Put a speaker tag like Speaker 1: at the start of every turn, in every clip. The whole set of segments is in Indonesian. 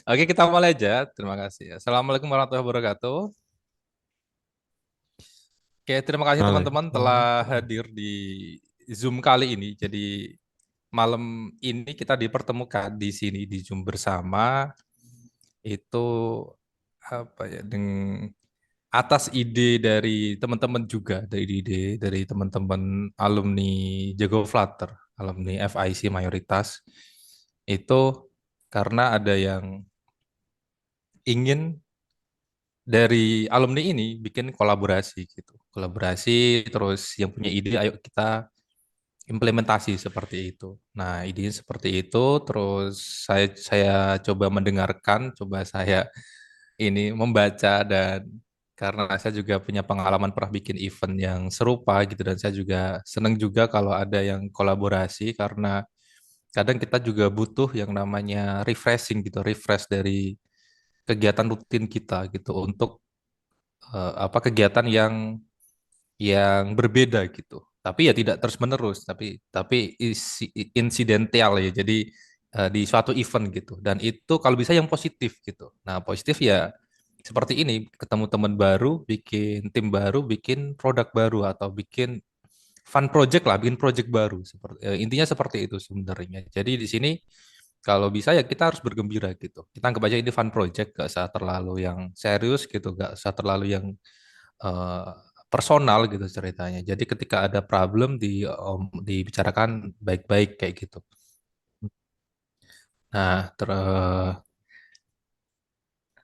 Speaker 1: Oke, kita mulai aja. Terima kasih. Assalamualaikum warahmatullahi wabarakatuh. Oke, terima kasih teman-teman telah
Speaker 2: Waalaikumsalam.
Speaker 1: hadir di Zoom kali ini. Jadi malam ini kita dipertemukan di sini di Zoom bersama itu apa ya dengan atas ide dari teman-teman juga dari ide dari teman-teman alumni Jago Flutter, alumni FIC mayoritas itu karena ada yang ingin dari alumni ini bikin kolaborasi gitu. Kolaborasi terus yang punya ide ayo kita implementasi seperti itu. Nah, idenya seperti itu terus saya coba mendengarkan, coba saya ini membaca dan karena saya juga punya pengalaman pernah bikin event yang serupa gitu dan saya juga senang juga kalau ada yang kolaborasi karena kadang kita juga butuh yang namanya refreshing gitu, refresh dari kegiatan rutin kita gitu untuk apa kegiatan yang berbeda gitu. Tapi ya tidak terus-menerus, tapi insidental ya. Jadi di suatu event gitu. Dan itu kalau bisa yang positif gitu. Nah, positif ya seperti ini, ketemu teman baru, bikin tim baru, bikin produk baru atau bikin fun project lah, bikin project baru. Seperti intinya seperti itu sebenarnya. Jadi di sini kalau bisa ya kita harus bergembira gitu. Kita anggap aja ini fun project, gak usah terlalu yang serius gitu, gak usah terlalu yang eh, personal gitu ceritanya. Jadi ketika ada problem dibicarakan baik-baik kayak gitu. Nah,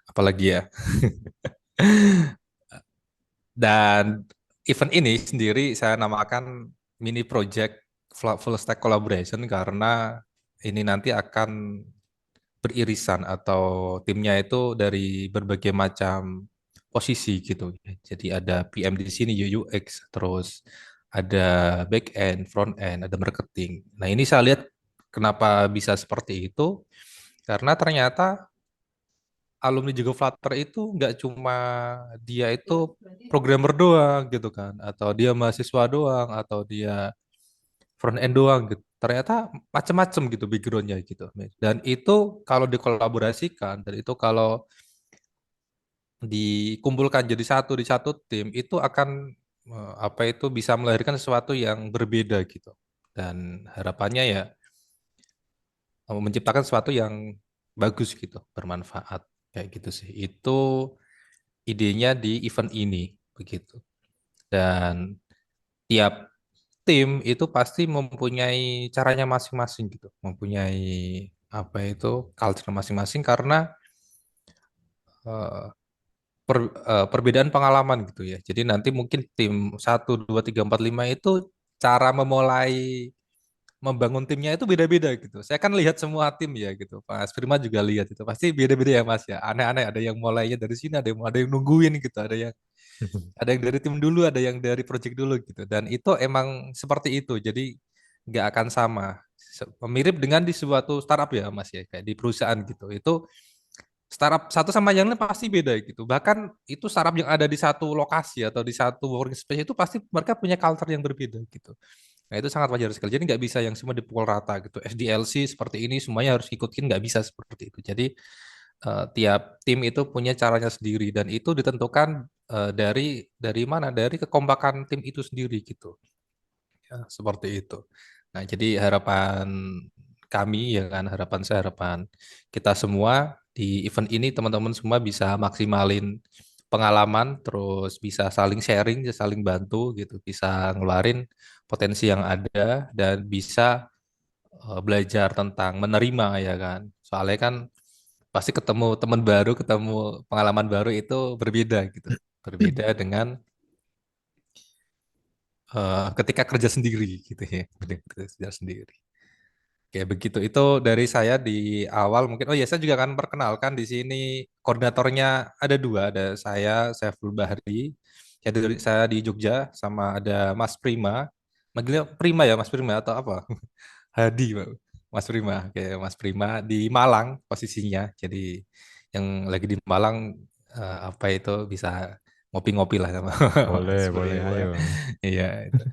Speaker 1: apalagi ya. Dan event ini sendiri saya namakan mini project full stack collaboration karena ini nanti akan beririsan atau timnya itu dari berbagai macam posisi gitu. Jadi ada PM di sini UX, terus ada back end, front end, ada marketing. Nah, ini saya lihat kenapa bisa seperti itu karena ternyata alumni Juga Flutter itu nggak cuma dia itu programmer doang gitu kan, atau dia mahasiswa doang, atau dia front end doang gitu. Ternyata macam-macam gitu backgroundnya gitu. Dan itu kalau dikolaborasikan, dan itu kalau dikumpulkan jadi satu di satu tim, itu akan apa itu bisa melahirkan sesuatu yang berbeda gitu. Dan harapannya ya menciptakan sesuatu yang bagus gitu, bermanfaat kayak gitu sih. Itu idenya di event ini begitu. Dan tiap tim itu pasti mempunyai caranya masing-masing gitu, mempunyai apa itu culture masing-masing karena eh, perbedaan pengalaman gitu ya. Jadi nanti mungkin tim 1, 2, 3, 4, 5 itu cara memulai membangun timnya itu beda-beda gitu. Saya kan lihat semua tim ya gitu. Mas Firman juga lihat itu. Pasti beda-beda ya Mas ya. Aneh-aneh ada yang mulainya dari sini, ada yang nungguin gitu, ada yang dari tim dulu, ada yang dari project dulu gitu. Dan itu emang seperti itu. Jadi nggak akan sama. Mirip dengan di suatu startup ya Mas ya, kayak di perusahaan gitu. Itu startup satu sama yang lain pasti beda gitu. Bahkan itu startup yang ada di satu lokasi atau di satu working space itu pasti mereka punya culture yang berbeda gitu. Nah itu sangat wajar sekali. Jadi nggak bisa yang semua dipukul rata gitu. SDLC seperti ini semuanya harus ikutin, nggak bisa seperti itu. Jadi tiap tim itu punya caranya sendiri dan itu ditentukan dari mana? Dari kekompakan tim itu sendiri gitu. Ya, seperti itu. Nah, jadi harapan kami ya kan, harapan saya, harapan kita semua di event ini teman-teman semua bisa maksimalin pengalaman, terus bisa saling sharing, saling bantu gitu, bisa ngeluarin potensi yang ada dan bisa belajar tentang menerima ya kan. Soalnya kan pasti ketemu teman baru, ketemu pengalaman baru itu berbeda gitu. Berbeda dengan ketika kerja sendiri gitu ya, kerja sendiri. Kayak begitu. Itu dari saya di awal mungkin. Oh ya, saya juga akan perkenalkan di sini koordinatornya ada dua. Ada Saiful Bahri. Saya di Jogja sama ada Mas Prima. Manggilnya Prima ya, Mas Prima atau apa? Hadi, Pak. Mas Prima. Kayak Mas Prima di Malang posisinya. Jadi yang lagi di Malang apa itu bisa ngopi-ngopi lah sama Mas
Speaker 2: Boleh, boleh,
Speaker 1: Prima.
Speaker 2: ayo.
Speaker 1: Iya itu.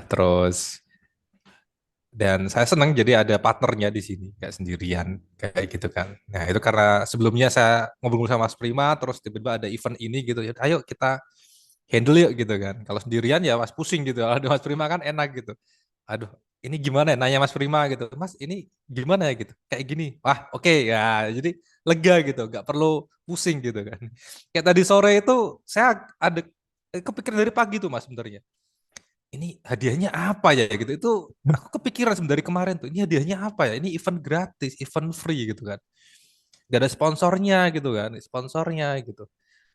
Speaker 1: Terus Dan saya senang jadi ada partnernya di sini, kayak sendirian, kayak gitu kan. Nah, itu karena sebelumnya saya ngobrol sama Mas Prima, terus tiba-tiba ada event ini gitu, ya ayo kita handle yuk gitu kan. Kalau sendirian ya Mas pusing gitu, kalau ada Mas Prima kan enak gitu. Aduh, ini gimana ya? Nanya Mas Prima gitu, Mas ini gimana ya gitu, kayak gini. Wah, oke ya, jadi lega gitu, nggak perlu pusing gitu kan. Kayak tadi sore itu saya ada kepikiran dari pagi tuh Mas sebenarnya, ini hadiahnya apa ya gitu. Itu aku kepikiran sebenarnya dari kemarin tuh, ini hadiahnya apa ya? Ini event gratis, event free gitu kan. Gak ada sponsornya gitu kan, sponsornya gitu.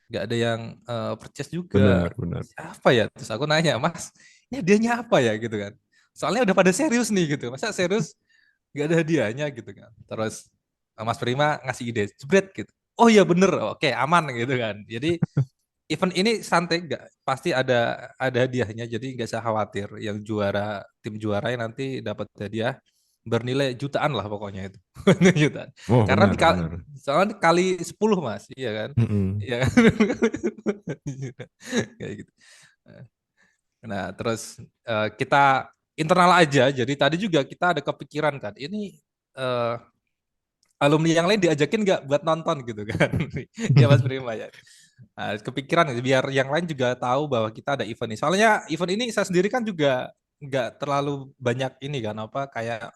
Speaker 1: Gak ada yang purchase juga.
Speaker 2: Benar, benar.
Speaker 1: Siapa ya? Terus aku nanya, Mas, ini hadiahnya apa ya gitu kan. Soalnya udah pada serius nih gitu. Masa serius gak ada hadiahnya gitu kan. Terus Mas Prima ngasih ide, jebret gitu. Oh iya bener, oke aman gitu kan. Jadi event ini santai, nggak pasti ada hadiahnya, jadi nggak usah khawatir. Yang juara, tim juara yang nanti dapat hadiah bernilai jutaan lah pokoknya itu. Jutaan.
Speaker 2: Oh,
Speaker 1: Karena
Speaker 2: benar, benar.
Speaker 1: soalnya kali 10 Mas, iya kan?
Speaker 2: Mm-mm.
Speaker 1: Iya kan? Kayak gitu. Nah, terus kita internal aja. Jadi tadi juga kita ada kepikiran kan, ini eh, alumni yang lain diajakin nggak buat nonton gitu kan? Ya Mas Prima ya. Nah, kepikiran gitu, biar yang lain juga tahu bahwa kita ada event ini. Soalnya event ini saya sendiri kan juga nggak terlalu banyak ini kan apa kayak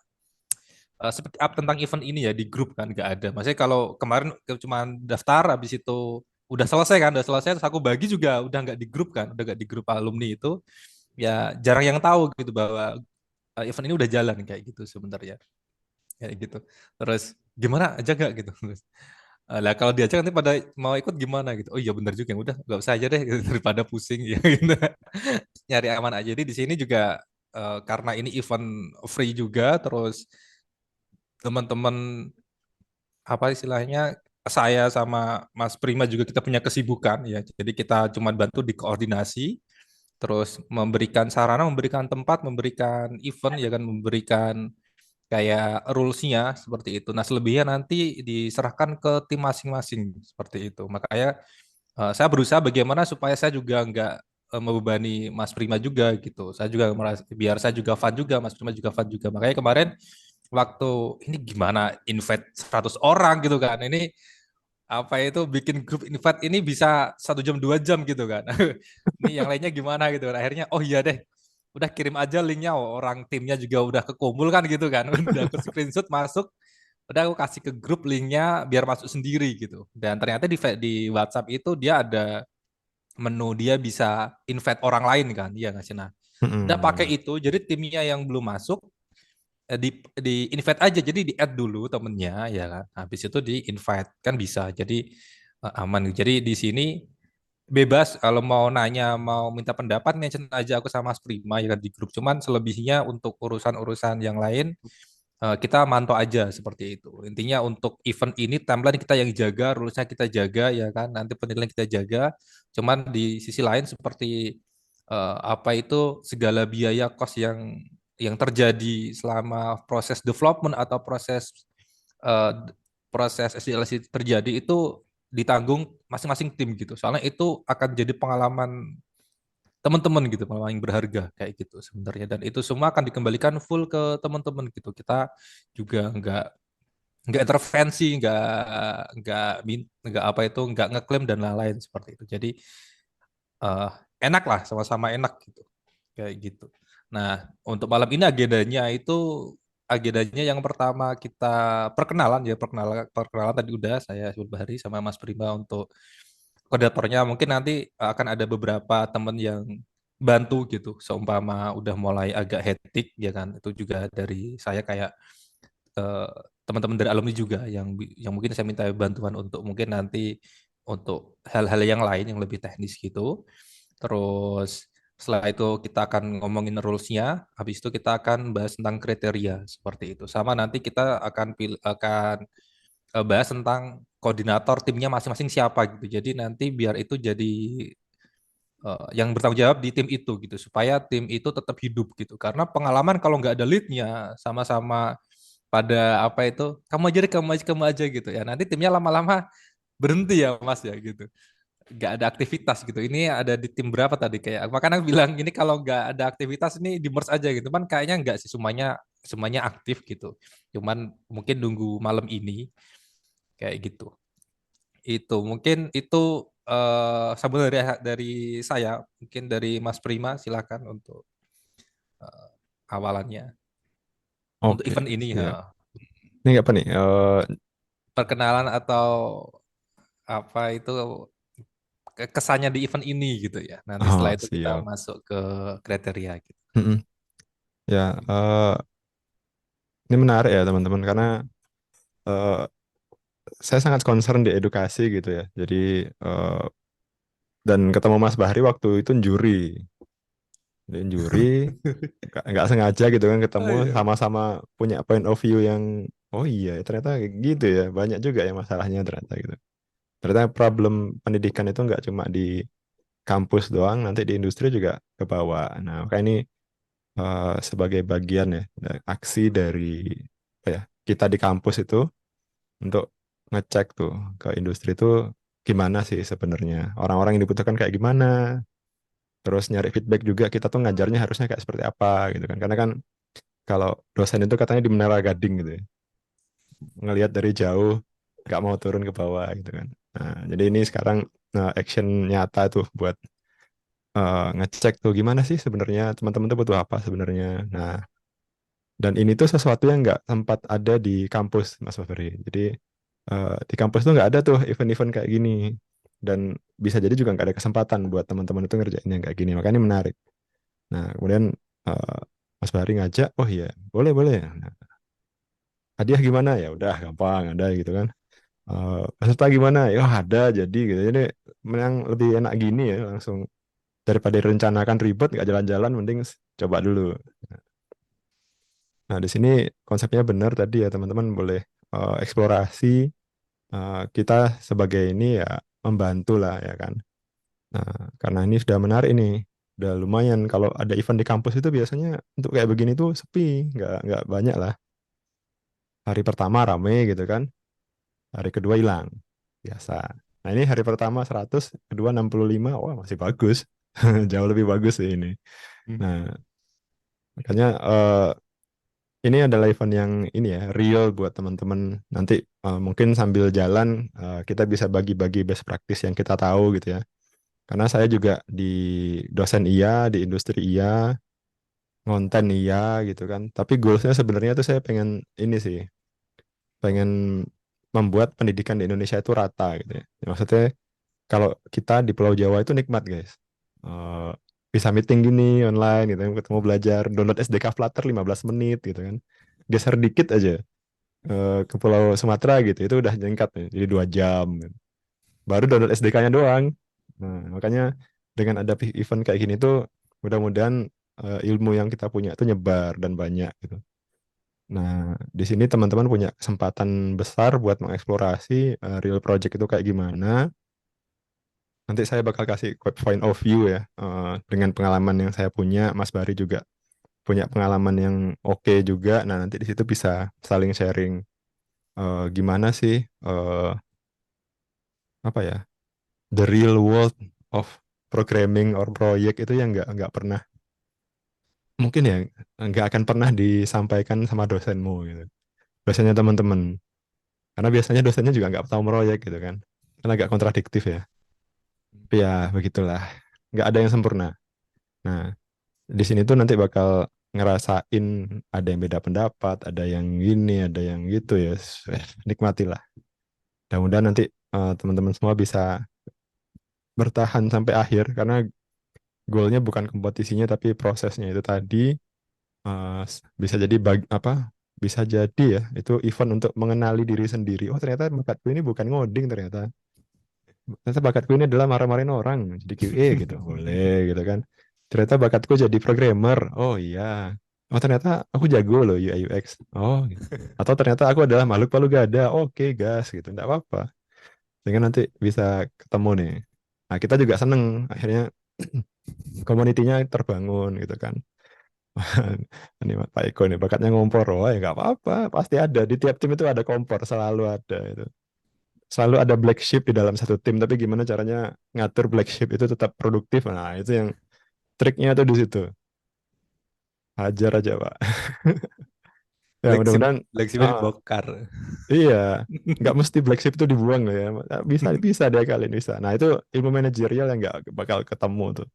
Speaker 1: speak up tentang event ini ya di grup kan nggak ada. Maksudnya kalau kemarin cuma daftar habis itu udah selesai kan, udah selesai terus aku bagi juga udah nggak di grup kan, udah nggak di grup alumni itu. Ya jarang yang tahu gitu bahwa event ini udah jalan kayak gitu sebenarnya. Kayak gitu. Terus gimana aja gak gitu. Lah kalau diajak nanti pada mau ikut gimana gitu. Oh iya benar juga, udah nggak usah aja deh gitu, daripada pusing ya gitu. Nyari aman aja. Jadi di sini juga karena ini event free juga, terus teman-teman apa istilahnya, saya sama Mas Prima juga kita punya kesibukan ya. Jadi kita cuma bantu di koordinasi, terus memberikan sarana, memberikan tempat, memberikan event ya kan, memberikan kayak rules-nya seperti itu. Nah, selebihnya nanti diserahkan ke tim masing-masing seperti itu. Makanya saya berusaha bagaimana supaya saya juga nggak membebani Mas Prima juga gitu. Saya juga merasa biar saya juga fun juga, Mas Prima juga fun juga. Makanya kemarin waktu ini gimana invite 100 orang gitu kan. Ini apa itu bikin grup invite ini bisa 1 jam 2 jam gitu kan. Ini yang lainnya gimana gitu kan. Akhirnya oh iya deh, udah kirim aja linknya, orang timnya juga udah kekumpul kan gitu kan. Udah aku screenshot masuk, udah aku kasih ke grup linknya biar masuk sendiri gitu. Dan ternyata di WhatsApp itu dia ada menu, dia bisa invite orang lain kan, iya nggak sih. Nah udah pakai
Speaker 2: Mm-mm.
Speaker 1: itu, jadi timnya yang belum masuk di invite aja, jadi di add dulu temennya ya kan, habis itu di invite kan bisa, jadi aman. Jadi di sini bebas kalau mau nanya, mau minta pendapat, mention aja aku sama Mas Prima ya kan di grup. Cuman selebihnya untuk urusan-urusan yang lain kita mantau aja seperti itu. Intinya untuk event ini timeline kita yang jaga, rulesnya kita jaga ya kan, nanti penilaian kita jaga. Cuman di sisi lain seperti apa itu segala biaya cost yang terjadi selama proses development atau eh, proses SDLC terjadi itu ditanggung masing-masing tim gitu. Soalnya itu akan jadi pengalaman teman-teman gitu, pengalaman yang berharga kayak gitu sebenarnya. Dan itu semua akan dikembalikan full ke teman-teman gitu. Kita juga nggak intervensi, nggak apa itu, nggak ngeklaim dan lain-lain seperti itu. Jadi eh, enak lah, sama-sama enak gitu, kayak gitu. Nah, untuk malam ini agendanya yang pertama kita perkenalan ya, perkenalan perkenalan tadi udah saya sebut Bahari sama Mas Prima untuk koordinatornya. Mungkin nanti akan ada beberapa teman yang bantu gitu, seumpama udah mulai agak hektik ya kan, itu juga dari saya kayak eh, teman-teman dari alumni juga yang mungkin saya minta bantuan untuk mungkin nanti untuk hal-hal yang lain yang lebih teknis gitu. Terus setelah itu kita akan ngomongin rules-nya, habis itu kita akan bahas tentang kriteria seperti itu. Sama nanti kita akan bahas tentang koordinator timnya masing-masing siapa gitu. Jadi nanti biar itu jadi yang bertanggung jawab di tim itu gitu, supaya tim itu tetap hidup gitu. Karena pengalaman kalau nggak ada lead-nya, sama-sama pada apa itu, kamu aja deh, kamu aja gitu ya. Nanti timnya lama-lama berhenti ya Mas ya gitu, nggak ada aktivitas gitu. Ini ada di tim berapa tadi, kayak makanya aku bilang ini kalau nggak ada aktivitas ini di merge aja gitu kan, kayaknya nggak sih, semuanya semuanya aktif gitu. Cuman mungkin nunggu malam ini kayak gitu. Itu mungkin itu sambung dari saya, mungkin dari Mas Prima silakan untuk eh, awalannya untuk
Speaker 2: Oke,
Speaker 1: event ini
Speaker 2: siap.
Speaker 1: ya.
Speaker 2: Ini apa nih?
Speaker 1: Perkenalan atau apa itu kesannya di event ini gitu ya. Nanti setelah itu kita
Speaker 2: Siap.
Speaker 1: masuk ke kriteria gitu.
Speaker 2: Mm-mm. Ya, ini menarik ya teman-teman karena eh, saya sangat concern di edukasi gitu ya. Jadi dan ketemu Mas Bahri waktu itu juri, jadi juri nggak sengaja gitu kan ketemu
Speaker 1: Oh iya.
Speaker 2: sama-sama punya point of view yang oh iya ternyata kayak gitu ya banyak juga ya masalahnya ternyata gitu. Ternyata problem pendidikan itu nggak cuma di kampus doang, nanti di industri juga ke bawah. Nah, maka ini sebagai bagian ya aksi dari apa ya kita di kampus itu untuk ngecek tuh ke industri itu gimana sih sebenarnya orang-orang yang dibutuhkan kayak gimana, terus nyari feedback juga kita tuh ngajarnya harusnya kayak seperti apa gitu kan, karena kan kalau dosen itu katanya di Menara Gading gitu ya, ngelihat dari jauh nggak mau turun ke bawah gitu kan. Nah jadi ini sekarang action nyata tuh buat ngecek tuh gimana sih sebenarnya teman-teman tuh butuh apa sebenarnya. Nah dan ini tuh sesuatu yang nggak sempat ada di kampus Mas Febri. Jadi di kampus tuh nggak ada tuh event-event kayak gini, dan bisa jadi juga nggak ada kesempatan buat teman-teman itu ngerjain yang kayak gini, makanya ini menarik. Nah kemudian eh, Mas Bahari ngajak, oh iya boleh boleh. Nah, hadiah gimana ya udah gampang ada gitu kan. Peserta gimana ya oh, ada jadi gitu, jadi yang lebih enak gini ya langsung daripada direncanakan ribet nggak jalan-jalan mending coba dulu. Nah di sini konsepnya benar tadi ya teman-teman boleh eksplorasi. Kita sebagai ini ya membantu lah ya kan. Nah, karena ini sudah menarik ini, udah lumayan. Kalau ada event di kampus itu biasanya untuk kayak begini tuh sepi, nggak banyak lah. Hari pertama rame gitu kan, hari kedua hilang, biasa. Nah ini hari pertama 100, kedua 65, wah masih bagus, jauh lebih bagus sih ini.
Speaker 1: Hmm.
Speaker 2: Nah, makanya ini adalah event yang ini ya real buat teman-teman. Nanti mungkin sambil jalan kita bisa bagi-bagi best practice yang kita tahu gitu ya. Karena saya juga di dosen iya, di industri iya, ngonten iya gitu kan. Tapi goalsnya sebenarnya tuh saya pengen ini sih, pengen membuat pendidikan di Indonesia itu rata gitu ya. Ya, maksudnya kalau kita di Pulau Jawa itu nikmat guys. Eh, bisa meeting gini online gitu, kan, ketemu belajar, download SDK Flutter 15 menit gitu kan. Geser dikit aja ke Pulau Sumatera gitu, itu udah jengkat nih, jadi 2 jam. Gitu. Baru download SDK-nya doang. Nah, makanya dengan ada event kayak gini tuh mudah-mudahan ilmu yang kita punya itu nyebar dan banyak gitu. Nah, di sini teman-teman punya kesempatan besar buat mengeksplorasi real project itu kayak gimana. Nanti saya bakal kasih quick point of view ya dengan pengalaman yang saya punya, Mas Bari juga punya pengalaman yang oke juga. Nah, nanti di situ bisa saling sharing gimana sih apa ya the real world of programming or project itu yang nggak pernah mungkin ya nggak akan pernah disampaikan sama dosenmu gitu, dosennya teman-teman, karena biasanya dosennya juga nggak tahu proyek gitu kan agak kontradiktif ya, tapi ya begitulah, nggak ada yang sempurna. Nah di sini tuh nanti bakal ngerasain ada yang beda pendapat, ada yang gini ada yang gitu ya. Nikmatilah, mudah-mudahan nanti teman-teman semua bisa bertahan sampai akhir, karena goalnya bukan kompetisinya tapi prosesnya itu tadi. Bisa jadi apa bisa jadi ya itu event untuk mengenali diri sendiri, oh ternyata bakatku ini bukan ngoding, ternyata bakatku ini adalah marah-marahin orang jadi QA gitu boleh gitu kan, ternyata bakatku jadi programmer, oh iya, oh ternyata aku jago loh UI UX, oh gitu. Atau ternyata aku adalah makhluk palu gada, oke gas gitu enggak apa-apa, sehingga nanti bisa ketemu nih. Nah kita juga seneng akhirnya komunitinya terbangun gitu kan. Ini Pak Eko nih bakatnya ngompor, oh ya nggak apa-apa, pasti ada di tiap tim itu ada kompor, selalu ada itu, selalu ada black sheep di dalam satu tim, tapi gimana caranya ngatur black sheep itu tetap produktif, nah itu yang triknya tuh di situ, hajar aja Pak. Ya
Speaker 1: Black sheep,
Speaker 2: mudah-mudahan
Speaker 1: black sheep
Speaker 2: ah,
Speaker 1: dibongkar.
Speaker 2: iya, nggak mesti black sheep itu dibuang loh ya. Bisa bisa dia kali ini bisa. Nah itu ilmu manajerial yang nggak bakal ketemu tuh.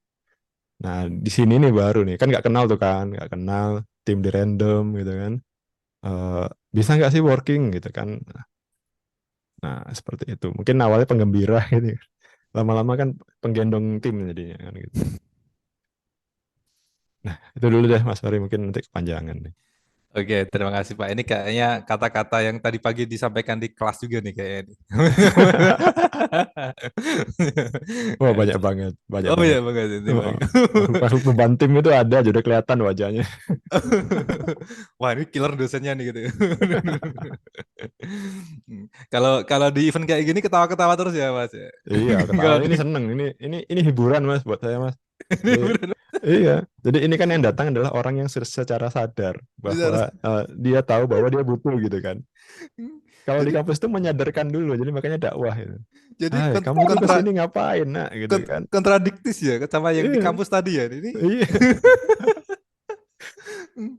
Speaker 2: Nah di sini nih baru nih kan nggak kenal tuh kan, nggak kenal tim di random gitu kan. Eh, bisa nggak sih working gitu kan? Nah seperti itu. Mungkin awalnya penggembira gitu. Lama-lama kan penggendong tim jadinya kan gitu. Nah itu dulu deh Mas Fahri mungkin nanti kepanjangan nih.
Speaker 1: Oke, terima kasih Pak. Ini kayaknya kata-kata yang tadi pagi disampaikan di kelas juga nih kayaknya. Nih.
Speaker 2: Wah banyak
Speaker 1: Kacau.
Speaker 2: banget, banyak
Speaker 1: Oh iya,
Speaker 2: banget.
Speaker 1: bagus.
Speaker 2: Oh, beban tim itu ada, jadi kelihatan wajahnya.
Speaker 1: Wah, ini killer dosennya nih gitu. Kalau kalau di event kayak gini ketawa-ketawa terus ya, Mas ya.
Speaker 2: Iya, ketawa.
Speaker 1: Kalau di
Speaker 2: Ini seneng. Ini hiburan mas buat saya mas.
Speaker 1: ini
Speaker 2: Jadi
Speaker 1: bener.
Speaker 2: iya. Jadi ini kan yang datang adalah orang yang secara sadar bahwa
Speaker 1: Bisa-
Speaker 2: dia tahu bahwa dia butuh gitu kan. Kalau di
Speaker 1: Jadi
Speaker 2: kampus itu menyadarkan dulu, jadi makanya dakwah itu.
Speaker 1: jadi
Speaker 2: Hai, kamu tuh
Speaker 1: kontra
Speaker 2: kesini ngapain nak gitu kan?
Speaker 1: kontradiktis ya sama yang di
Speaker 2: Iya,
Speaker 1: kampus tadi ya. Ini
Speaker 2: iya.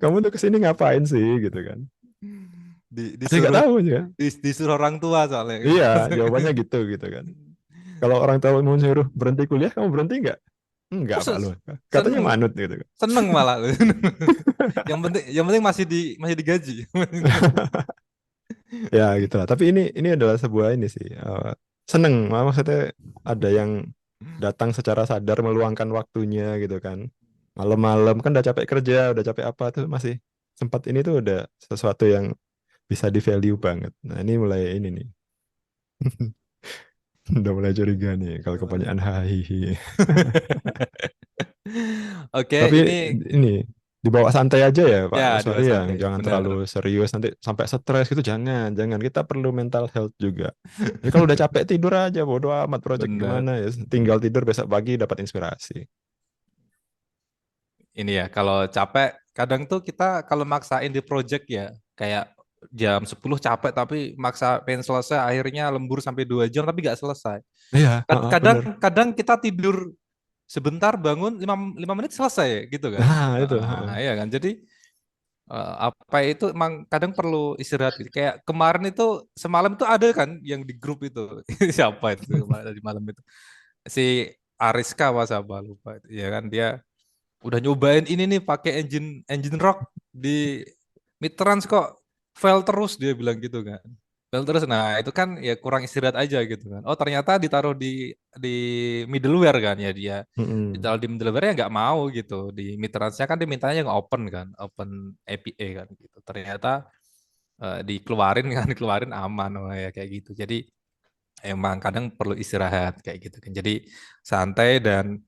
Speaker 2: Kamu tuh kesini ngapain sih gitu kan? Saya nggak
Speaker 1: disuruh
Speaker 2: tahu ya.
Speaker 1: disuruh orang tua soalnya.
Speaker 2: Iya, jawabannya gitu kan. Kalau orang tahu mau nyuruh berhenti kuliah, kamu berhenti nggak? Enggak, Pak
Speaker 1: Khusus
Speaker 2: lu. Katanya
Speaker 1: seneng
Speaker 2: manut gitu kan.
Speaker 1: seneng malah. Yang penting masih digaji.
Speaker 2: Ya gitu lah. Tapi ini adalah sebuah ini sih. Seneng, maksudnya ada yang datang secara sadar meluangkan waktunya gitu kan. Malam-malam kan udah capek kerja, udah capek apa tuh masih sempat ini tuh udah sesuatu yang bisa di value banget. Nah ini mulai ini nih. Udah mulai curiga nih kalau kebanyakan hahihi.
Speaker 1: Oke,
Speaker 2: Tapi
Speaker 1: ini
Speaker 2: ini dibawa santai aja ya Pak
Speaker 1: ya
Speaker 2: Mas
Speaker 1: dua
Speaker 2: Fahri ya,
Speaker 1: santai,
Speaker 2: jangan
Speaker 1: benar.
Speaker 2: terlalu serius nanti sampai stres gitu jangan kita perlu mental health juga. Jadi kalau udah capek tidur aja bodo amat project
Speaker 1: Benar.
Speaker 2: gimana ya tinggal tidur besok pagi dapat inspirasi.
Speaker 1: Ini ya, kalau capek, kadang tuh kita kalau maksain di project ya, kayak jam 10 capek tapi maksa pengen selesai, akhirnya lembur sampai 2 jam tapi nggak selesai.
Speaker 2: Iya,
Speaker 1: Kadang
Speaker 2: bener.
Speaker 1: kadang kita tidur sebentar bangun lima menit selesai gitu kan.
Speaker 2: Nah itu
Speaker 1: Iya kan. Jadi apa itu emang kadang perlu istirahat gitu. Kayak kemarin itu semalam itu ada kan yang di grup itu. Siapa itu kemarin di malam itu? Si Ariska apa siapa lupa itu. Ya kan dia udah nyobain ini nih pakai engine engine rock di midtrans kok fail terus dia bilang gitu kan. Fail terus. Nah, itu kan ya kurang istirahat aja gitu kan. Oh, ternyata ditaruh di middleware kan ya dia.
Speaker 2: mm-mm,
Speaker 1: Ditaruh di middleware ya nggak mau gitu. Di midtransnya kan dimintanya yang open kan, open API kan gitu. Ternyata dikeluarin kan dikeluarin aman oh, ya kayak gitu. Jadi emang kadang perlu istirahat kayak gitu kan. Jadi santai dan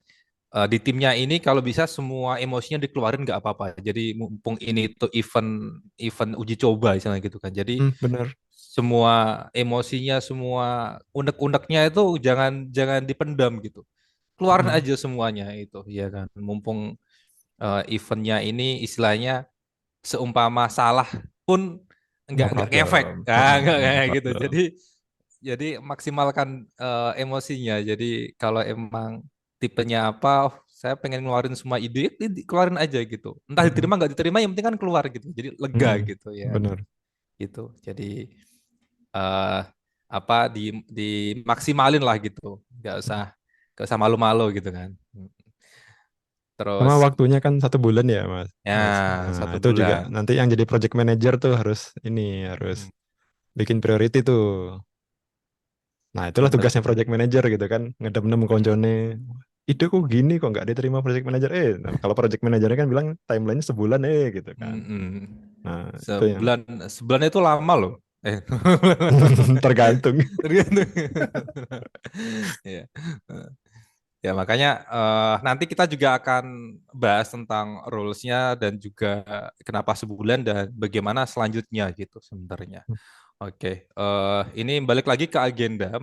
Speaker 1: di timnya ini kalau bisa semua emosinya dikeluarin nggak apa-apa. Jadi mumpung ini tuh event event uji coba misalnya gitu kan. Jadi
Speaker 2: bener.
Speaker 1: semua emosinya, semua unek-uneknya itu jangan jangan dipendam gitu. Keluarin
Speaker 2: Mm-mm.
Speaker 1: aja semuanya itu, ya kan. Mumpung eventnya ini istilahnya seumpama salah pun
Speaker 2: No
Speaker 1: nggak ngefek,
Speaker 2: problem.
Speaker 1: nggak
Speaker 2: No
Speaker 1: kayak gitu.
Speaker 2: problem.
Speaker 1: Jadi maksimalkan emosinya. Jadi kalau emang tipenya apa, oh, saya pengen ngeluarin semua ide, keluarin aja gitu. Entah
Speaker 2: Mm-mm,
Speaker 1: diterima nggak diterima, yang penting kan keluar gitu. Jadi lega
Speaker 2: mm-mm,
Speaker 1: gitu ya,
Speaker 2: bener.
Speaker 1: gitu. Jadi eh apa dimaksimalin lah gitu. Nggak usah malu-malu gitu kan.
Speaker 2: Sama
Speaker 1: Terus
Speaker 2: waktunya kan 1 bulan ya Mas.
Speaker 1: ya
Speaker 2: Mas. Nah,
Speaker 1: satu
Speaker 2: itu juga
Speaker 1: bulan.
Speaker 2: nanti yang jadi project manager tuh harus
Speaker 1: Hmm,
Speaker 2: bikin priority tuh. Nah, itulah
Speaker 1: bener.
Speaker 2: tugasnya project manager gitu kan, ngedem-dem koncone. Ide kok gini kok nggak diterima project manager. Nah, kalau project manajernya kan bilang timeline sebulan gitu kan.
Speaker 1: Mm-mm.
Speaker 2: Nah, itu yang
Speaker 1: Sebulan sebulan itu lama loh. Eh,
Speaker 2: tergantung.
Speaker 1: tergantung. Ya. Ya makanya nanti kita juga akan bahas tentang rules-nya dan juga kenapa sebulan dan bagaimana selanjutnya gitu sebenarnya. Oke, ini balik ke agenda.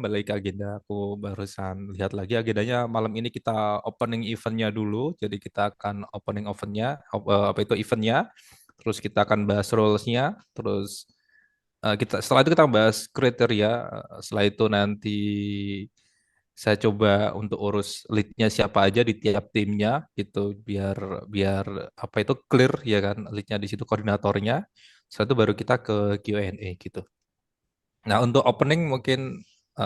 Speaker 1: Aku barusan lihat lagi agendanya malam ini kita opening eventnya dulu. Jadi kita akan opening apa itu eventnya. Terus kita akan bahas rules-nya. Terus setelah itu kita bahas kriteria. Setelah itu nanti saya coba untuk urus lead-nya siapa aja di tiap timnya gitu biar biar apa itu clear ya kan lead-nya di situ koordinatornya. Setelah itu baru kita ke Q&A gitu. Nah, untuk opening mungkin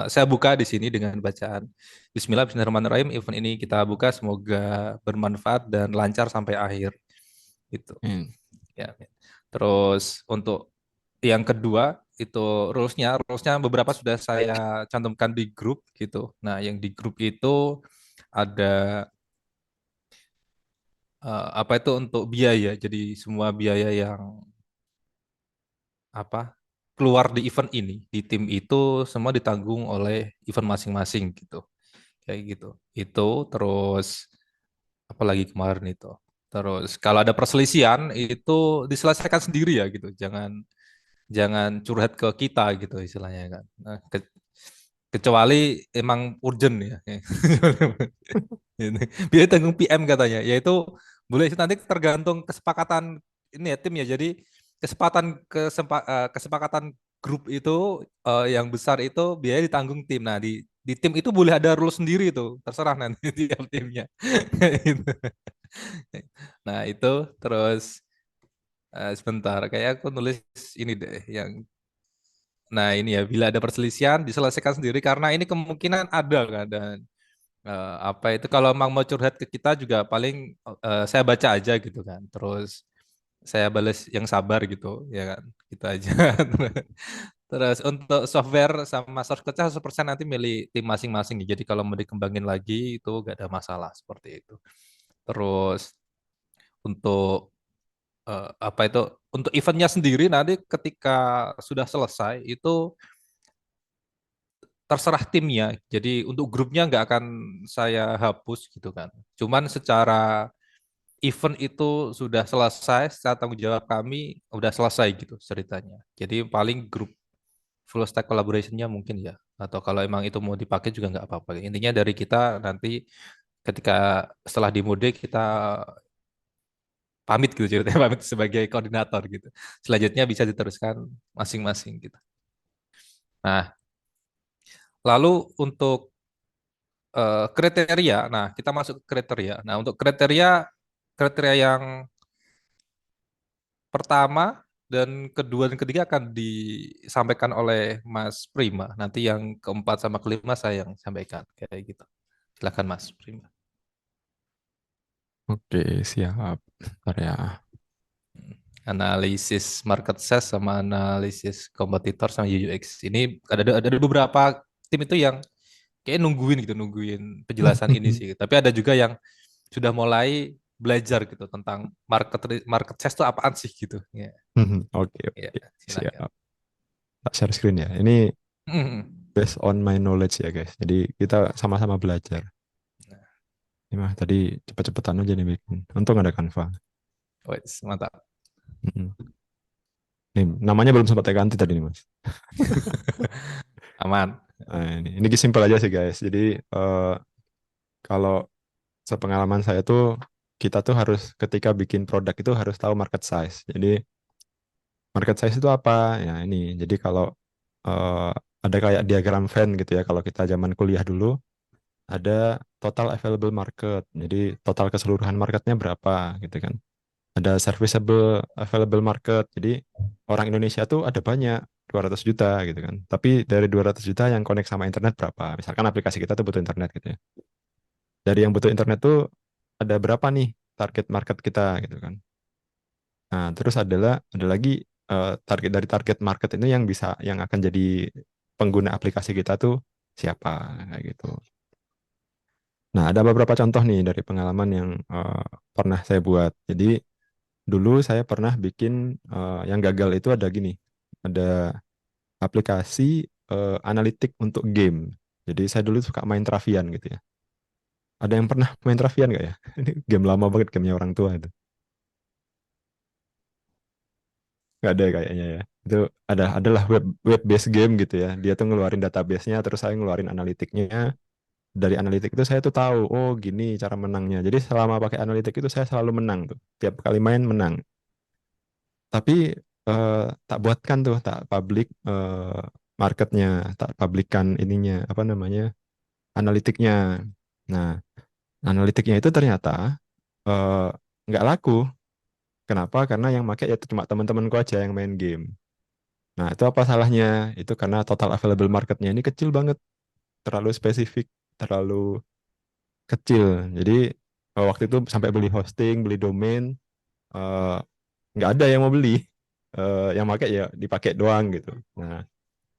Speaker 1: saya buka di sini dengan bacaan Bismillah, Bismillahirrahmanirrahim. Event ini kita buka, semoga bermanfaat dan lancar sampai akhir. Gitu.
Speaker 2: Hmm.
Speaker 1: Ya. Terus untuk yang kedua itu rulesnya beberapa sudah saya cantumkan di grup gitu. Nah, yang di grup itu ada apa itu untuk biaya. Jadi semua biaya yang apa keluar di event ini di tim itu semua ditanggung oleh event masing-masing gitu. Kayak gitu. Itu terus apalagi kemarin itu. Terus kalau ada perselisihan itu diselesaikan sendiri ya gitu. Jangan jangan curhat ke kita gitu istilahnya kan. Nah, kecuali emang urgent ya. Ini. Biaya tanggung PM katanya. Yaitu boleh itu nanti tergantung kesepakatan ini ya tim ya. Jadi kesepakatan grup itu yang besar itu biaya ditanggung tim. Nah, di tim itu boleh ada rule sendiri itu. Terserah nanti tiap timnya. Gitu. Nah, itu terus sebentar kayak aku nulis ini deh yang nah ini ya bila ada perselisihan diselesaikan sendiri karena ini kemungkinan ada kan dan apa itu kalau emang mau curhat ke kita juga paling saya baca aja gitu kan. Terus saya balas yang sabar gitu ya kan. Gitu aja. Terus untuk software sama source code 100% nanti milih tim masing-masing. Jadi kalau mau dikembangin lagi itu gak ada masalah seperti itu. Terus untuk apa itu untuk eventnya sendiri nanti ketika sudah selesai itu terserah timnya. Jadi untuk grupnya nggak akan saya hapus gitu kan. Cuman secara event itu sudah selesai, secara tanggung jawab kami udah selesai gitu ceritanya. Jadi paling grup full stack collaboration-nya mungkin ya. Atau kalau emang itu mau dipakai juga nggak apa-apa. Intinya dari kita nanti ketika setelah dimode kita pamit gitu ceritanya, pamit sebagai koordinator gitu. Selanjutnya bisa diteruskan masing-masing gitu. Nah, lalu untuk kriteria. Nah, kita masuk ke kriteria. Nah, untuk kriteria yang pertama dan kedua dan ketiga akan disampaikan oleh Mas Prima. Nanti yang keempat sama kelima saya yang sampaikan kayak gitu. Silakan Mas Prima.
Speaker 2: Oke, siap. Bentar ya.
Speaker 1: Analisis market size sama analisis kompetitor sama UX. Ini ada beberapa tim itu yang kayak nungguin penjelasan ini sih. Tapi ada juga yang sudah mulai belajar gitu tentang market size itu apaan sih gitu. Ya,
Speaker 2: Oke,
Speaker 1: ya,
Speaker 2: oke.
Speaker 1: silakan.
Speaker 2: Siap. Tak share screen ya. Ini
Speaker 1: Hmm.
Speaker 2: based on my knowledge ya, guys. Jadi kita sama-sama belajar. Ini mah tadi cepet-cepetan aja nih bikin. Untung ada Canva.
Speaker 1: Wes, mantap.
Speaker 2: Mm-mm. Nih, namanya belum sempat saya ganti tadi nih, Mas.
Speaker 1: Aman.
Speaker 2: Nah, ini simpel aja sih, guys. Jadi kalau sepengalaman saya tuh kita tuh harus ketika bikin produk itu harus tahu market size. Jadi market size itu apa? Ya ini. Jadi kalau eh, ada kayak diagram Venn gitu ya. Kalau kita zaman kuliah dulu ada total available market. Jadi total keseluruhan marketnya berapa gitu kan. Ada serviceable available market. Jadi orang Indonesia tuh ada banyak 200 juta gitu kan. Tapi dari 200 juta yang connect sama internet berapa? Misalkan aplikasi kita tuh butuh internet gitu ya. Dari yang butuh internet tuh ada berapa nih target market kita gitu kan. Nah, terus ada lagi target dari target market itu yang bisa yang akan jadi pengguna aplikasi kita tuh siapa kayak gitu. Nah, ada beberapa contoh nih dari pengalaman yang pernah saya buat. Jadi dulu saya pernah bikin yang gagal itu ada gini, ada aplikasi analitik untuk game. Jadi saya dulu suka main Travian gitu ya. Ada yang pernah main Travian nggak ya? Ini game lama banget, gamenya orang tua itu. Nggak ada kayaknya ya. Itu adalah web based game gitu ya. Dia tuh ngeluarin database-nya, terus saya ngeluarin analitiknya. Dari analitik itu saya tuh tahu, oh gini cara menangnya. Jadi selama pakai analitik itu saya selalu menang tuh. Tiap kali main menang. Tapi tak buatkan tuh, tak publik marketnya, tak publikkan ininya, apa namanya, analitiknya. Nah, analitiknya itu ternyata eh, nggak laku. Kenapa? Karena yang pakai ya cuma teman-temanku aja yang main game. Nah, itu apa salahnya? Itu karena total available marketnya ini kecil banget, terlalu spesifik, terlalu kecil. Jadi waktu itu sampai beli hosting, beli domain, eh, nggak ada yang mau beli. Yang pakai ya dipakai doang gitu. Nah,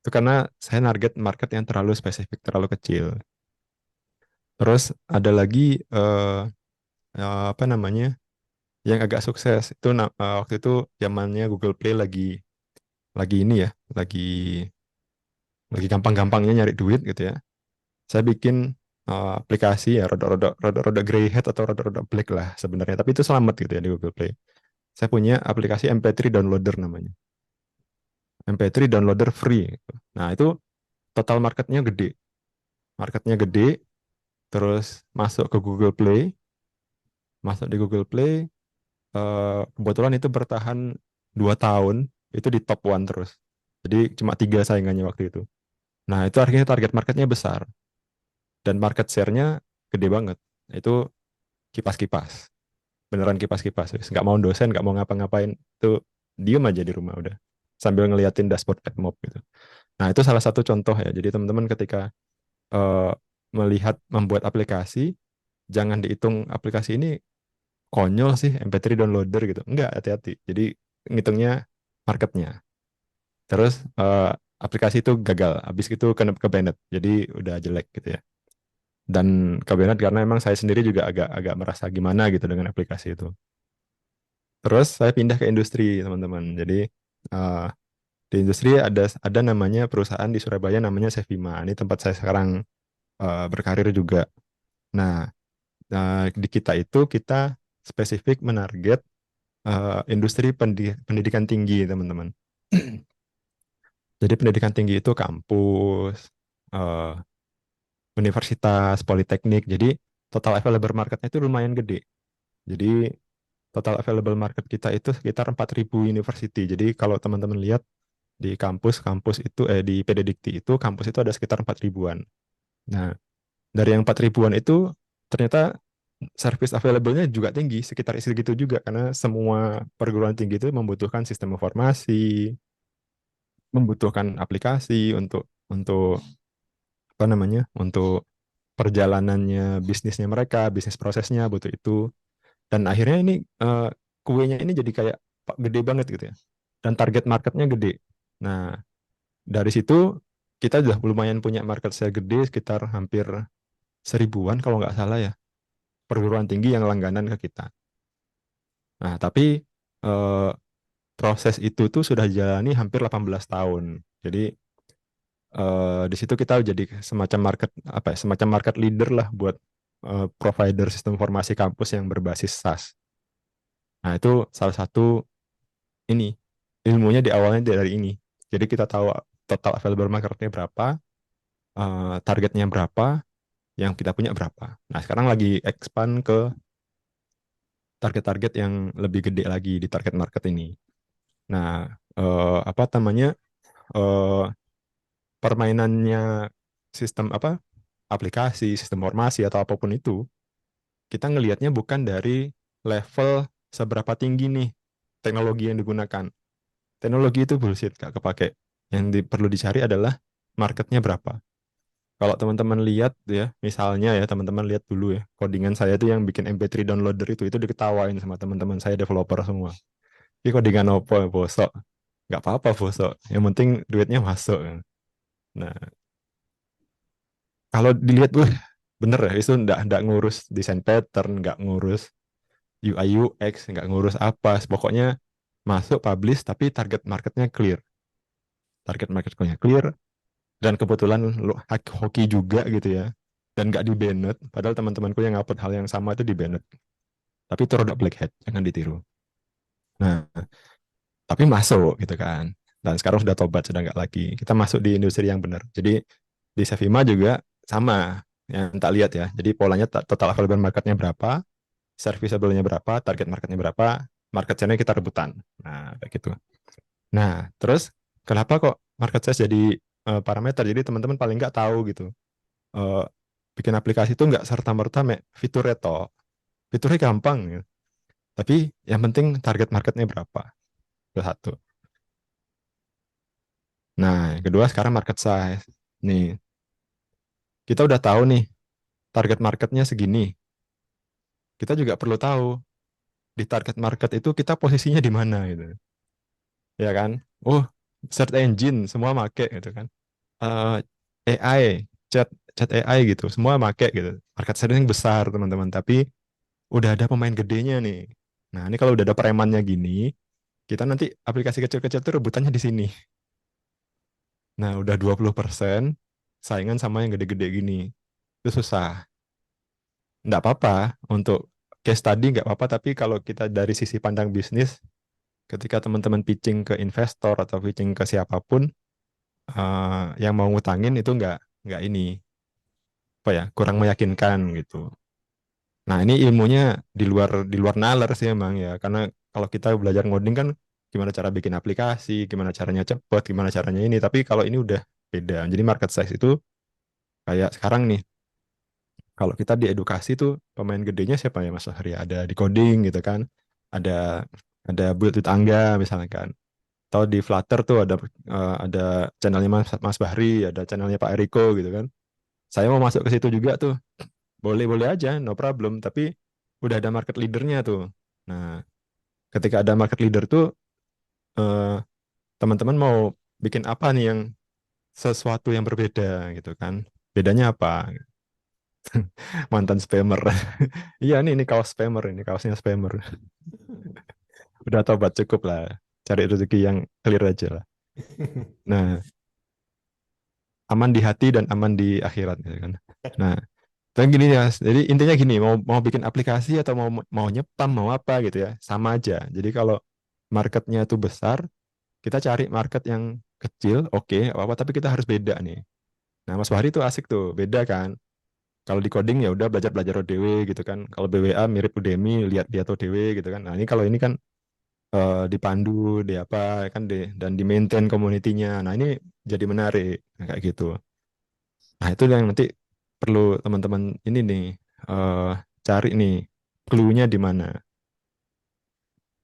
Speaker 2: itu karena saya target market yang terlalu spesifik, terlalu kecil. Terus ada lagi apa namanya yang agak sukses itu waktu itu zamannya Google Play lagi ini ya, lagi gampang-gampangnya nyari duit gitu ya. Saya bikin aplikasi ya rada-rada gray hat atau rada-rada black lah sebenarnya, tapi itu selamat gitu ya di Google Play. Saya punya aplikasi MP3 downloader namanya. MP3 downloader free gitu. Nah, itu total marketnya gede, terus masuk ke Google Play, masuk di Google Play, kebetulan itu bertahan 2 tahun, itu di top one terus. Jadi cuma 3 saingannya waktu itu. Nah, itu artinya target marketnya besar dan market share-nya gede banget. Itu kipas-kipas, beneran kipas-kipas. Nggak mau dosen, nggak mau ngapa-ngapain, itu diem aja di rumah udah sambil ngeliatin dashboard AdMob gitu. Nah, itu salah satu contoh ya. Jadi teman-teman ketika eh, melihat membuat aplikasi, jangan dihitung aplikasi ini konyol sih MP3 downloader gitu. Enggak, hati-hati. Jadi ngitungnya marketnya. Terus aplikasi itu gagal, habis itu ke banned. Jadi udah jelek gitu ya. Dan ke banned karena emang saya sendiri juga agak agak merasa gimana gitu dengan aplikasi itu. Terus saya pindah ke industri, teman-teman. Jadi eh, di industri ada namanya perusahaan di Surabaya namanya Sevima. Ini tempat saya sekarang berkarir juga. Nah, di kita itu kita spesifik menarget industri pendidikan tinggi, teman-teman. Jadi pendidikan tinggi itu kampus, eh, universitas, politeknik. Jadi total available marketnya itu lumayan gede. Jadi total available market kita itu sekitar 4.000 university. Jadi kalau teman-teman lihat di kampus itu di PD Dikti itu kampus itu ada sekitar 4 ribuan. Nah, dari yang 4 ribuan itu ternyata service available-nya juga tinggi, sekitar segitu juga karena semua perguruan tinggi itu membutuhkan sistem informasi, membutuhkan aplikasi untuk apa namanya? Untuk perjalanannya bisnisnya mereka, bisnis prosesnya butuh itu. Dan akhirnya ini kuenya ini jadi kayak gede banget gitu ya. Dan target marketnya gede. Nah, dari situ kita udah lumayan punya market share gede sekitar hampir 1.000-an kalau nggak salah ya perguruan tinggi yang langganan ke kita. Nah, tapi eh, proses itu tuh sudah jalani hampir 18 tahun. Jadi di situ kita jadi semacam market apa ya, semacam market leader lah buat provider sistem informasi kampus yang berbasis SaaS. Nah, itu salah satu ini ilmunya di awalnya dari ini. Jadi kita tahu total available marketnya berapa, targetnya berapa, yang kita punya berapa. Nah, sekarang lagi expand ke target-target yang lebih gede lagi di target market ini. Nah, apa namanya eh, permainannya sistem apa aplikasi, sistem informasi atau apapun itu, kita ngelihatnya bukan dari level seberapa tinggi nih teknologi yang digunakan. Teknologi itu bullshit, gak kepake. Yang perlu dicari adalah marketnya berapa. Kalau teman-teman lihat ya, misalnya ya teman-teman lihat dulu ya, codingan saya itu yang bikin MP3 downloader itu diketawain sama teman-teman saya developer semua. Ini codingan apa bosok? Nggak apa-apa bosok. Yang penting duitnya masuk. Nah, kalau dilihat bener ya, itu nggak ngurus desain pattern, nggak ngurus UI UX, nggak ngurus apa. Pokoknya masuk publish tapi target marketnya clear. Target marketnya clear dan kebetulan hoki juga gitu ya. Dan nggak di banned, padahal teman-temanku yang ngupload hal yang sama itu di banned. Tapi itu produk black hat, jangan ditiru. Nah, tapi masuk gitu kan. Dan sekarang sudah tobat, sudah nggak lagi. Kita masuk di industri yang benar. Jadi di Sevima juga sama yang tak lihat ya. Jadi polanya total available marketnya berapa, serviceable-nya berapa, target marketnya berapa, market share-nya kita rebutan. Nah, kayak gitu. Nah, terus kenapa kok market share jadi parameter? Jadi teman-teman paling nggak tahu gitu. Eh, bikin aplikasi itu nggak serta-merta fiturnya toh. Fiturnya gampang. Ya. Tapi yang penting target marketnya berapa? Itu satu. Nah, yang kedua sekarang market size. Nih, kita udah tahu nih target marketnya segini. Kita juga perlu tahu di target market itu kita posisinya di mana gitu. Ya kan? Oh, search engine semua make gitu kan. AI, chat chat AI gitu, semua make gitu. Market size yang besar, teman-teman. Tapi udah ada pemain gedenya nih. Nah, ini kalau udah ada premannya gini, kita nanti aplikasi kecil-kecil tuh rebutannya di sini. Nah, udah 20% saingan sama yang gede-gede gini. Itu susah. Nggak apa-apa untuk case study nggak apa-apa, tapi kalau kita dari sisi pandang bisnis, ketika teman-teman pitching ke investor atau pitching ke siapapun yang mau ngutangin itu nggak ini apa ya kurang meyakinkan gitu. Nah ini ilmunya di luar nalar sih emang ya, karena kalau kita belajar ngoding kan gimana cara bikin aplikasi, gimana caranya cepet, gimana caranya ini. Tapi kalau ini udah beda. Jadi market size itu kayak sekarang nih, kalau kita di edukasi tuh pemain gedenya siapa ya Mas Fahri? Ada di coding gitu kan, ada build with Angga misalkan. Atau di Flutter tuh ada channelnya Mas Bahri, ada channelnya Pak Eriko gitu kan. Saya mau masuk ke situ juga tuh, boleh-boleh aja, no problem. Tapi udah ada market leadernya tuh. Nah, ketika ada market leader tuh, eh, teman-teman mau bikin apa nih yang sesuatu yang berbeda gitu kan? Bedanya apa? Mantan spammer. Iya nih, ini kaos spammer, ini kaosnya spammer. Udah tobat cukup lah. Cari rezeki yang clear aja lah. Nah, aman di hati dan aman di akhirat gitu kan. Nah, dan gini ya, jadi intinya gini, mau mau bikin aplikasi atau mau mau nyepam mau apa gitu ya, sama aja. Jadi kalau marketnya itu besar, kita cari market yang kecil, oke, apa-apa, tapi kita harus beda nih. Nah, Mas Fahri itu asik tuh, beda kan. Kalau di coding ya udah belajar-belajar ODW gitu kan. Kalau BWA mirip Udemy, lihat-lihat ODW gitu kan. Nah, ini kalau ini kan dipandu, di apa kan dan di maintain community-nya. Nah, ini jadi menarik nah, kayak gitu. Nah, itu yang nanti perlu teman-teman ini nih eh, cari nih clue-nya di mana.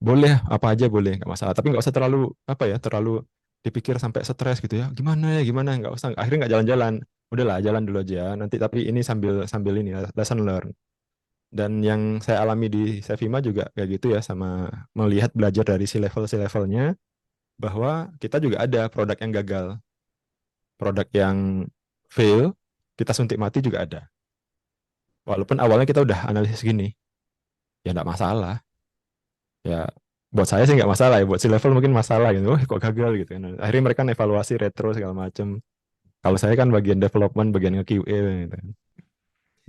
Speaker 2: Boleh apa aja boleh nggak masalah, tapi nggak usah terlalu apa ya terlalu dipikir sampai stres gitu ya. Gimana nggak usah, akhirnya nggak jalan-jalan. Udahlah jalan dulu aja nanti, tapi ini sambil sambil ini lesson learn. Dan yang saya alami di Sevima juga kayak gitu ya, sama melihat belajar dari si levelnya bahwa kita juga ada produk yang gagal, produk yang fail, kita suntik mati juga ada. Walaupun awalnya kita udah analisis gini, ya nggak masalah. Ya buat saya sih nggak masalah ya, buat si level mungkin masalah gitu. Oh kok gagal gitu kan. Akhirnya mereka evaluasi retro segala macam. Kalau saya kan bagian development, bagian nge-QA gitu kan.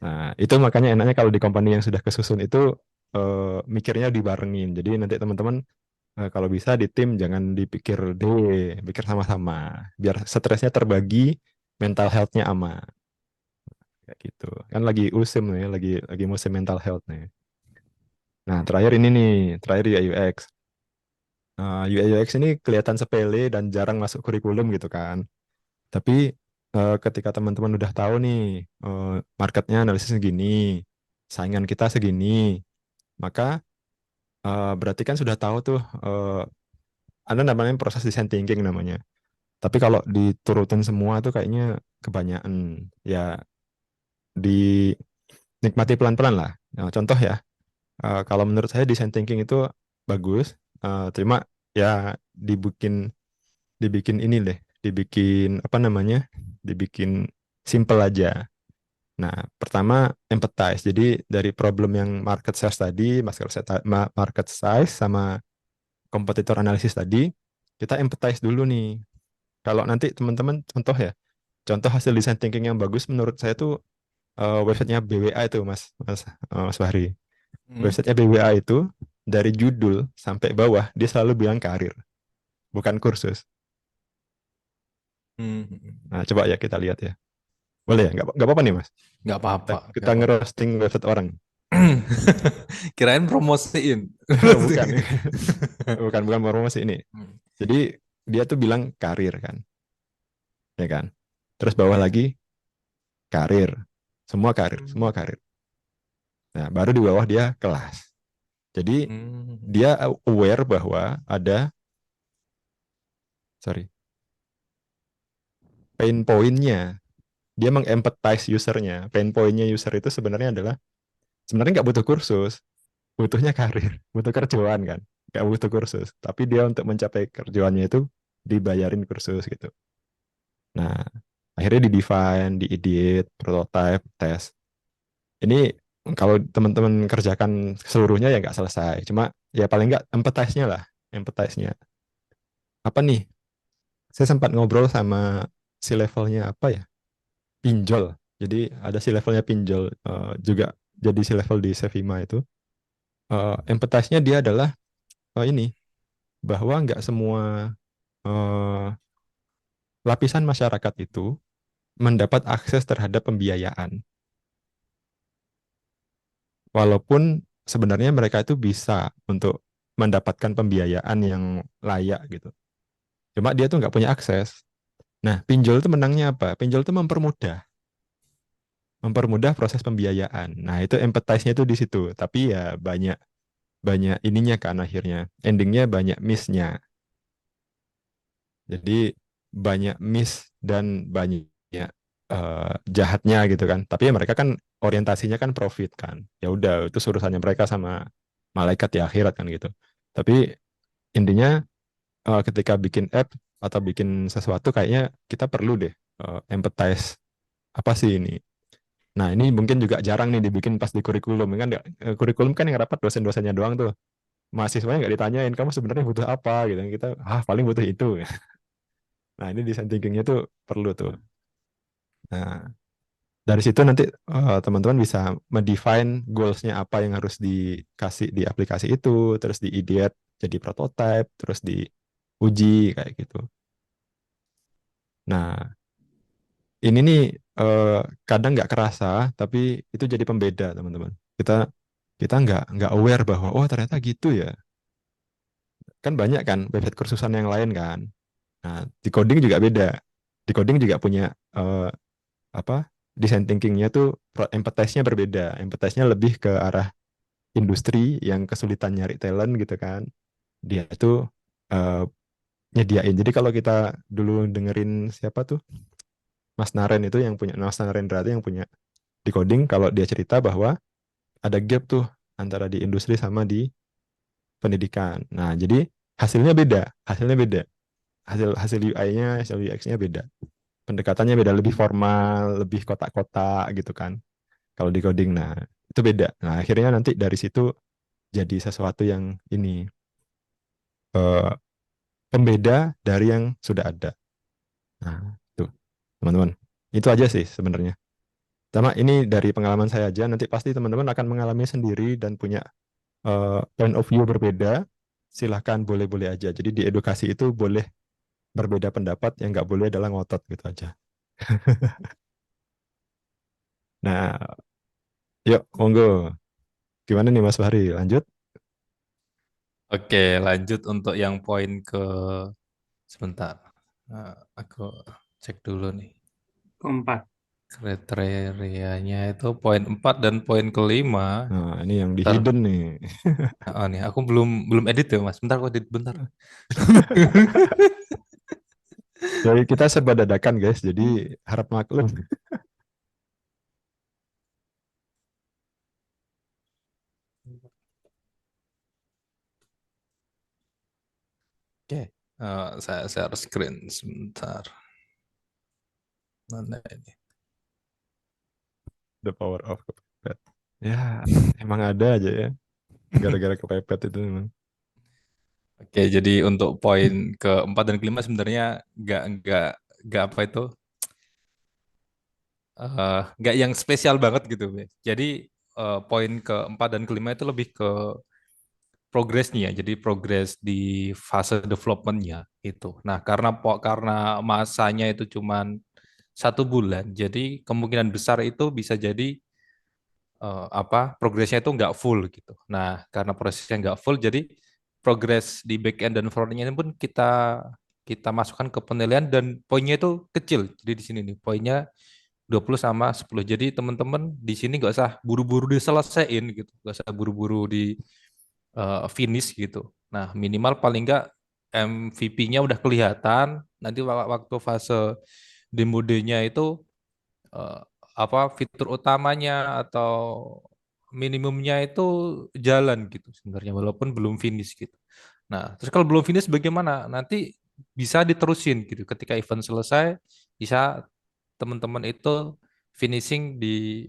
Speaker 2: Nah itu makanya enaknya kalau di company yang sudah kesusun itu mikirnya dibarengin. Jadi nanti teman-teman kalau bisa di tim jangan dipikir deh, pikir sama-sama. Biar stresnya terbagi, mental health-nya aman. Kayak gitu. Kan lagi usim nih, lagi musim mental health nih. Nah, terakhir ini nih, terakhir UI UX. UI UX ini kelihatan sepele dan jarang masuk kurikulum gitu kan. Tapi ketika teman-teman udah tahu nih marketnya analisis segini, saingan kita segini, maka berarti kan sudah tahu tuh ada namanya proses design thinking namanya. Tapi kalau diturutin semua tuh kayaknya kebanyakan ya dinikmati pelan-pelan lah. Nah, contoh ya, kalau menurut saya design thinking itu bagus, cuma ya dibikin dibikin ini deh, dibikin apa namanya, dibikin simple aja. Nah, pertama empathize. Jadi dari problem yang market size tadi, market size sama kompetitor analisis tadi, kita empathize dulu nih. Kalau nanti teman-teman contoh ya, contoh hasil design thinking yang bagus menurut saya tuh websitenya BWA itu Mas Fahri.
Speaker 1: Hmm.
Speaker 2: Websitenya BWA itu dari judul sampai bawah dia selalu bilang karir, bukan kursus.
Speaker 1: Hmm.
Speaker 2: Nah, coba ya kita lihat ya. Boleh ya? Nggak apa-apa nih, Mas.
Speaker 1: Nggak
Speaker 2: Kita,
Speaker 1: apa-apa,
Speaker 2: kita
Speaker 1: nggak apa-apa.
Speaker 2: ngerosting website orang.
Speaker 1: Kirain promosiin.
Speaker 2: Bukan, bukan, bukan promosi ini.
Speaker 1: Hmm.
Speaker 2: Jadi dia tuh bilang karir kan, ya kan. Terus bawah
Speaker 1: Ya.
Speaker 2: lagi karir, semua karir, semua karir. Nah, baru di bawah dia kelas. Jadi
Speaker 1: Hmm.
Speaker 2: dia aware bahwa ada, sorry, pain point-nya. Dia mengempathize usernya. Pain point-nya user itu sebenarnya adalah, sebenarnya nggak butuh kursus, butuhnya karir, butuh kerjaan kan. Nggak butuh kursus. Tapi dia untuk mencapai kerjaannya itu dibayarin kursus gitu. Nah, akhirnya di-define, di-edit, prototype, tes. Ini kalau teman-teman kerjakan seluruhnya ya nggak selesai. Cuma ya paling nggak empathize-nya lah. Empathize-nya. Apa nih? Saya sempat ngobrol sama si levelnya apa ya? Pinjol. Jadi ada si levelnya pinjol juga jadi si level di Sevima itu. Empathize-nya dia adalah ini bahwa nggak semua eh, lapisan masyarakat itu mendapat akses terhadap pembiayaan. Walaupun sebenarnya mereka itu bisa untuk mendapatkan pembiayaan yang layak gitu. Cuma dia tuh nggak punya akses. Nah, pinjol itu menangnya apa? Pinjol itu mempermudah proses pembiayaan. Nah, itu empathize-nya itu di situ. Tapi ya banyak banyak ininya kan akhirnya. Endingnya banyak miss-nya. Jadi banyak miss dan banyak jahatnya gitu kan. Tapi ya mereka kan orientasinya kan profit kan. Ya udah itu urusannya mereka sama malaikat di akhirat kan gitu. Tapi intinya ketika bikin app atau bikin sesuatu kayaknya kita perlu deh empathize apa sih ini. Nah ini mungkin juga jarang nih dibikin pas di kurikulum kan kurikulum kan yang rapat dosen-dosennya doang tuh. Mahasiswanya nggak ditanyain kamu sebenarnya butuh apa gitu. Kita paling butuh itu. Nah ini design thinkingnya tuh perlu tuh. Nah dari situ nanti teman-teman bisa mendefine goals-nya apa yang harus dikasih di aplikasi itu, terus diideat jadi prototype, terus diuji kayak gitu. Nah, ini nih kadang nggak kerasa, tapi itu jadi pembeda teman-teman. Kita kita nggak aware bahwa oh ternyata gitu ya. Kan banyak kan website kursusan yang lain kan. Nah, di coding juga beda. Di coding juga punya eh, apa design thinkingnya tuh empathize-nya berbeda. Empathize-nya lebih ke arah industri yang kesulitan nyari talent gitu kan. Dia tuh eh, nyediain. Jadi kalau kita dulu dengerin siapa tuh Mas Naren itu yang punya Mas Narendra itu yang punya di coding kalau dia cerita bahwa ada gap tuh antara di industri sama di pendidikan. Nah, jadi hasilnya beda. Hasil hasil UI-nya, hasil UX-nya beda. Pendekatannya beda, lebih formal, lebih kotak-kotak gitu kan. Kalau di coding, nah itu beda. Nah, akhirnya nanti dari situ jadi sesuatu yang ini eh, pembeda dari yang sudah ada. Nah, tuh teman-teman. Itu aja sih sebenarnya. Sama ini dari pengalaman saya aja, nanti pasti teman-teman akan mengalami sendiri dan punya point of view berbeda, silahkan boleh-boleh aja. Jadi di edukasi itu boleh berbeda pendapat, yang nggak boleh adalah ngotot gitu aja. Nah, yuk monggo. Gimana nih Mas Fahri? Lanjut?
Speaker 1: Oke, lanjut untuk yang poin ke sebentar. Aku cek dulu nih.
Speaker 3: Keempat.
Speaker 1: Kriterianya itu poin 4 dan poin kelima.
Speaker 2: Nah, ini yang di
Speaker 1: Bentar.
Speaker 2: hidden nih.
Speaker 1: Oh, nih, aku belum belum edit ya, Mas. Bentar, aku edit bentar.
Speaker 2: Jadi kita serba dadakan guys, jadi harap maklum.
Speaker 1: Oke. Saya harus screen sebentar. Mana ini?
Speaker 2: The power of kepepet. Ya, emang ada aja ya. Gara-gara kepepet itu memang.
Speaker 1: Oke, jadi untuk poin keempat dan kelima sebenarnya nggak apa itu nggak yang spesial banget gitu. Jadi poin keempat dan kelima itu lebih ke progresnya, jadi progres di fase developmentnya itu. Nah, karena masanya itu cuman 1 bulan, jadi kemungkinan besar itu bisa jadi progresnya itu nggak full gitu. Nah, karena prosesnya nggak full, jadi progres di back end dan front end pun kita kita masukkan ke penilaian dan poinnya itu kecil. Jadi di sini nih poinnya 20 sama 10. Jadi teman-teman di sini nggak usah buru-buru diselesaiin gitu, nggak usah buru-buru finish gitu. Nah, minimal paling enggak MVP-nya udah kelihatan. Nanti waktu fase demodenya itu eh, apa fitur utamanya atau minimumnya itu jalan gitu sebenarnya walaupun belum finish gitu. Nah, terus kalau belum finish bagaimana? Nanti bisa diterusin gitu. Ketika event selesai bisa teman-teman itu finishing di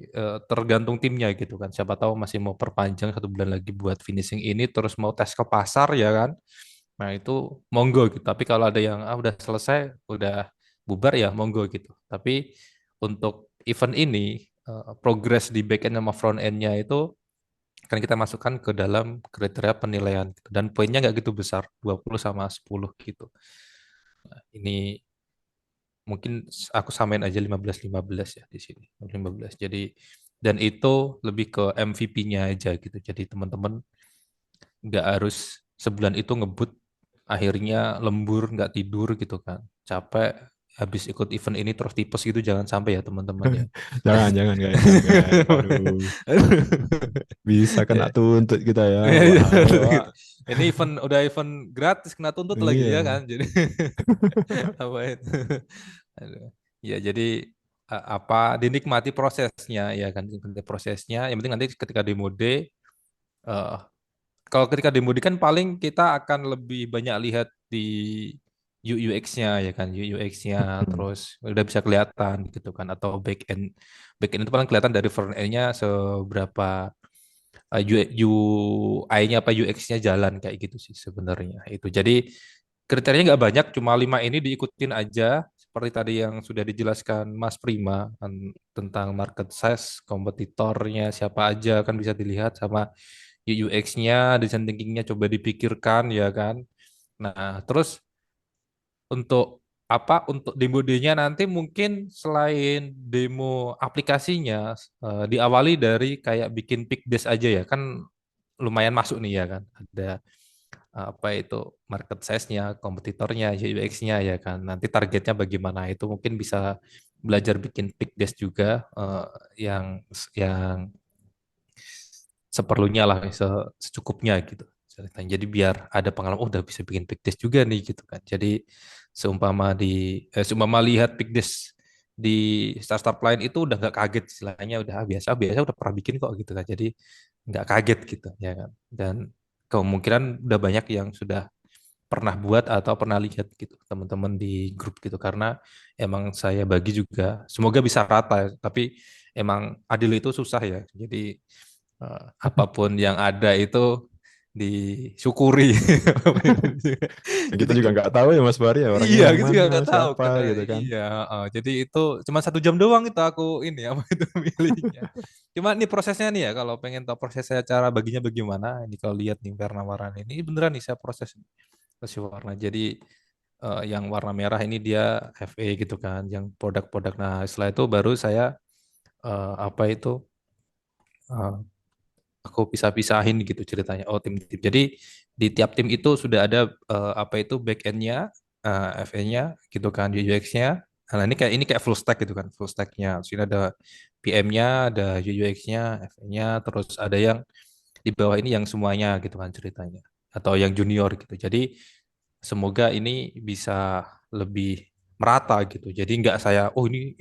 Speaker 1: tergantung timnya gitu kan. Siapa tahu masih mau perpanjang 1 bulan lagi buat finishing ini terus mau tes ke pasar ya kan. Nah, itu monggo gitu. Tapi kalau ada yang udah selesai, udah bubar ya monggo gitu. Tapi untuk event ini progres di back end sama front end-nya itu kan kita masukkan ke dalam kriteria penilaian gitu. Dan poinnya nggak gitu besar, 20 sama 10 gitu. Ini mungkin aku samain aja 15-15 ya di sini. 15. Jadi dan itu lebih ke MVP-nya aja gitu. Jadi teman-teman nggak harus sebulan itu ngebut akhirnya lembur nggak tidur gitu kan capek habis ikut event ini terus tipes gitu jangan sampai ya teman-teman ya.
Speaker 2: Jangan kayak gitu guys. Waduh, bisa kena
Speaker 1: Ya,
Speaker 2: tuntut kita ya.
Speaker 1: ya, ya,
Speaker 2: Wah,
Speaker 1: gitu. Ini event udah event gratis kena tuntut lagi ya
Speaker 2: iya.
Speaker 1: kan jadi apa itu. Aduh. Ya jadi apa dinikmati prosesnya ya kan dinikmati prosesnya yang penting nanti ketika di mode eh, kalau ketika demo kan paling kita akan lebih banyak lihat di UX-nya ya kan, UX-nya terus udah bisa kelihatan gitu kan atau back end itu paling kelihatan dari front end-nya seberapa UI-nya apa UX-nya jalan kayak gitu sih sebenarnya itu. Jadi kriterianya nggak banyak, cuma 5 ini diikutin aja seperti tadi yang sudah dijelaskan Mas Prima kan, tentang market size, kompetitornya siapa aja kan bisa dilihat sama UX-nya, design thinking-nya coba dipikirkan ya kan. Nah, terus untuk apa? Untuk demo-nya nanti mungkin selain demo aplikasinya diawali dari kayak bikin pitch deck aja ya kan lumayan masuk nih ya kan. Ada apa itu market size-nya, kompetitornya, UX-nya ya kan. Nanti targetnya bagaimana itu mungkin bisa belajar bikin pitch deck juga yang seperlunya lah, secukupnya gitu. Ceritanya. Jadi biar ada pengalaman, oh udah bisa bikin pikdes juga nih gitu kan. Jadi seumpama lihat pikdes di startup lain itu udah nggak kaget istilahnya udah biasa biasa udah pernah bikin kok gitu kan. Jadi nggak kaget gitu ya kan. Dan kemungkinan udah banyak yang sudah pernah buat atau pernah lihat gitu teman-teman di grup gitu karena emang saya bagi juga semoga bisa rata ya. Tapi emang adil itu susah ya. Jadi apapun yang ada itu disyukuri.
Speaker 2: Kita
Speaker 1: Jadi
Speaker 2: juga nggak tahu ya Mas Bari ya orangnya
Speaker 1: iya
Speaker 2: yang
Speaker 1: gitu juga
Speaker 2: mana,
Speaker 1: nggak tahu
Speaker 2: siapa
Speaker 1: karena
Speaker 2: gitu kan.
Speaker 1: iya jadi itu cuma 1 jam doang itu aku ini apa itu milihnya. Cuma nih prosesnya nih ya kalau pengen tahu prosesnya cara baginya bagaimana ini kalau lihat nih warna-warna ini beneran nih saya proses kasih warna. Jadi yang warna merah ini dia FA gitu kan, yang produk-produk. Nah setelah itu baru saya apa itu eh, aku pisah-pisahin gitu ceritanya. Oh tim-tim. Jadi di tiap tim itu sudah ada apa itu back end-nya, FA-nya gitu kan, UX-nya. Nah ini kayak full stack gitu kan, full stack-nya. Sini ada PM-nya, ada UX-nya, FA-nya, terus ada yang di bawah ini yang semuanya gitu kan ceritanya. Atau yang junior gitu. Jadi semoga ini bisa lebih merata gitu. Jadi nggak saya, oh ini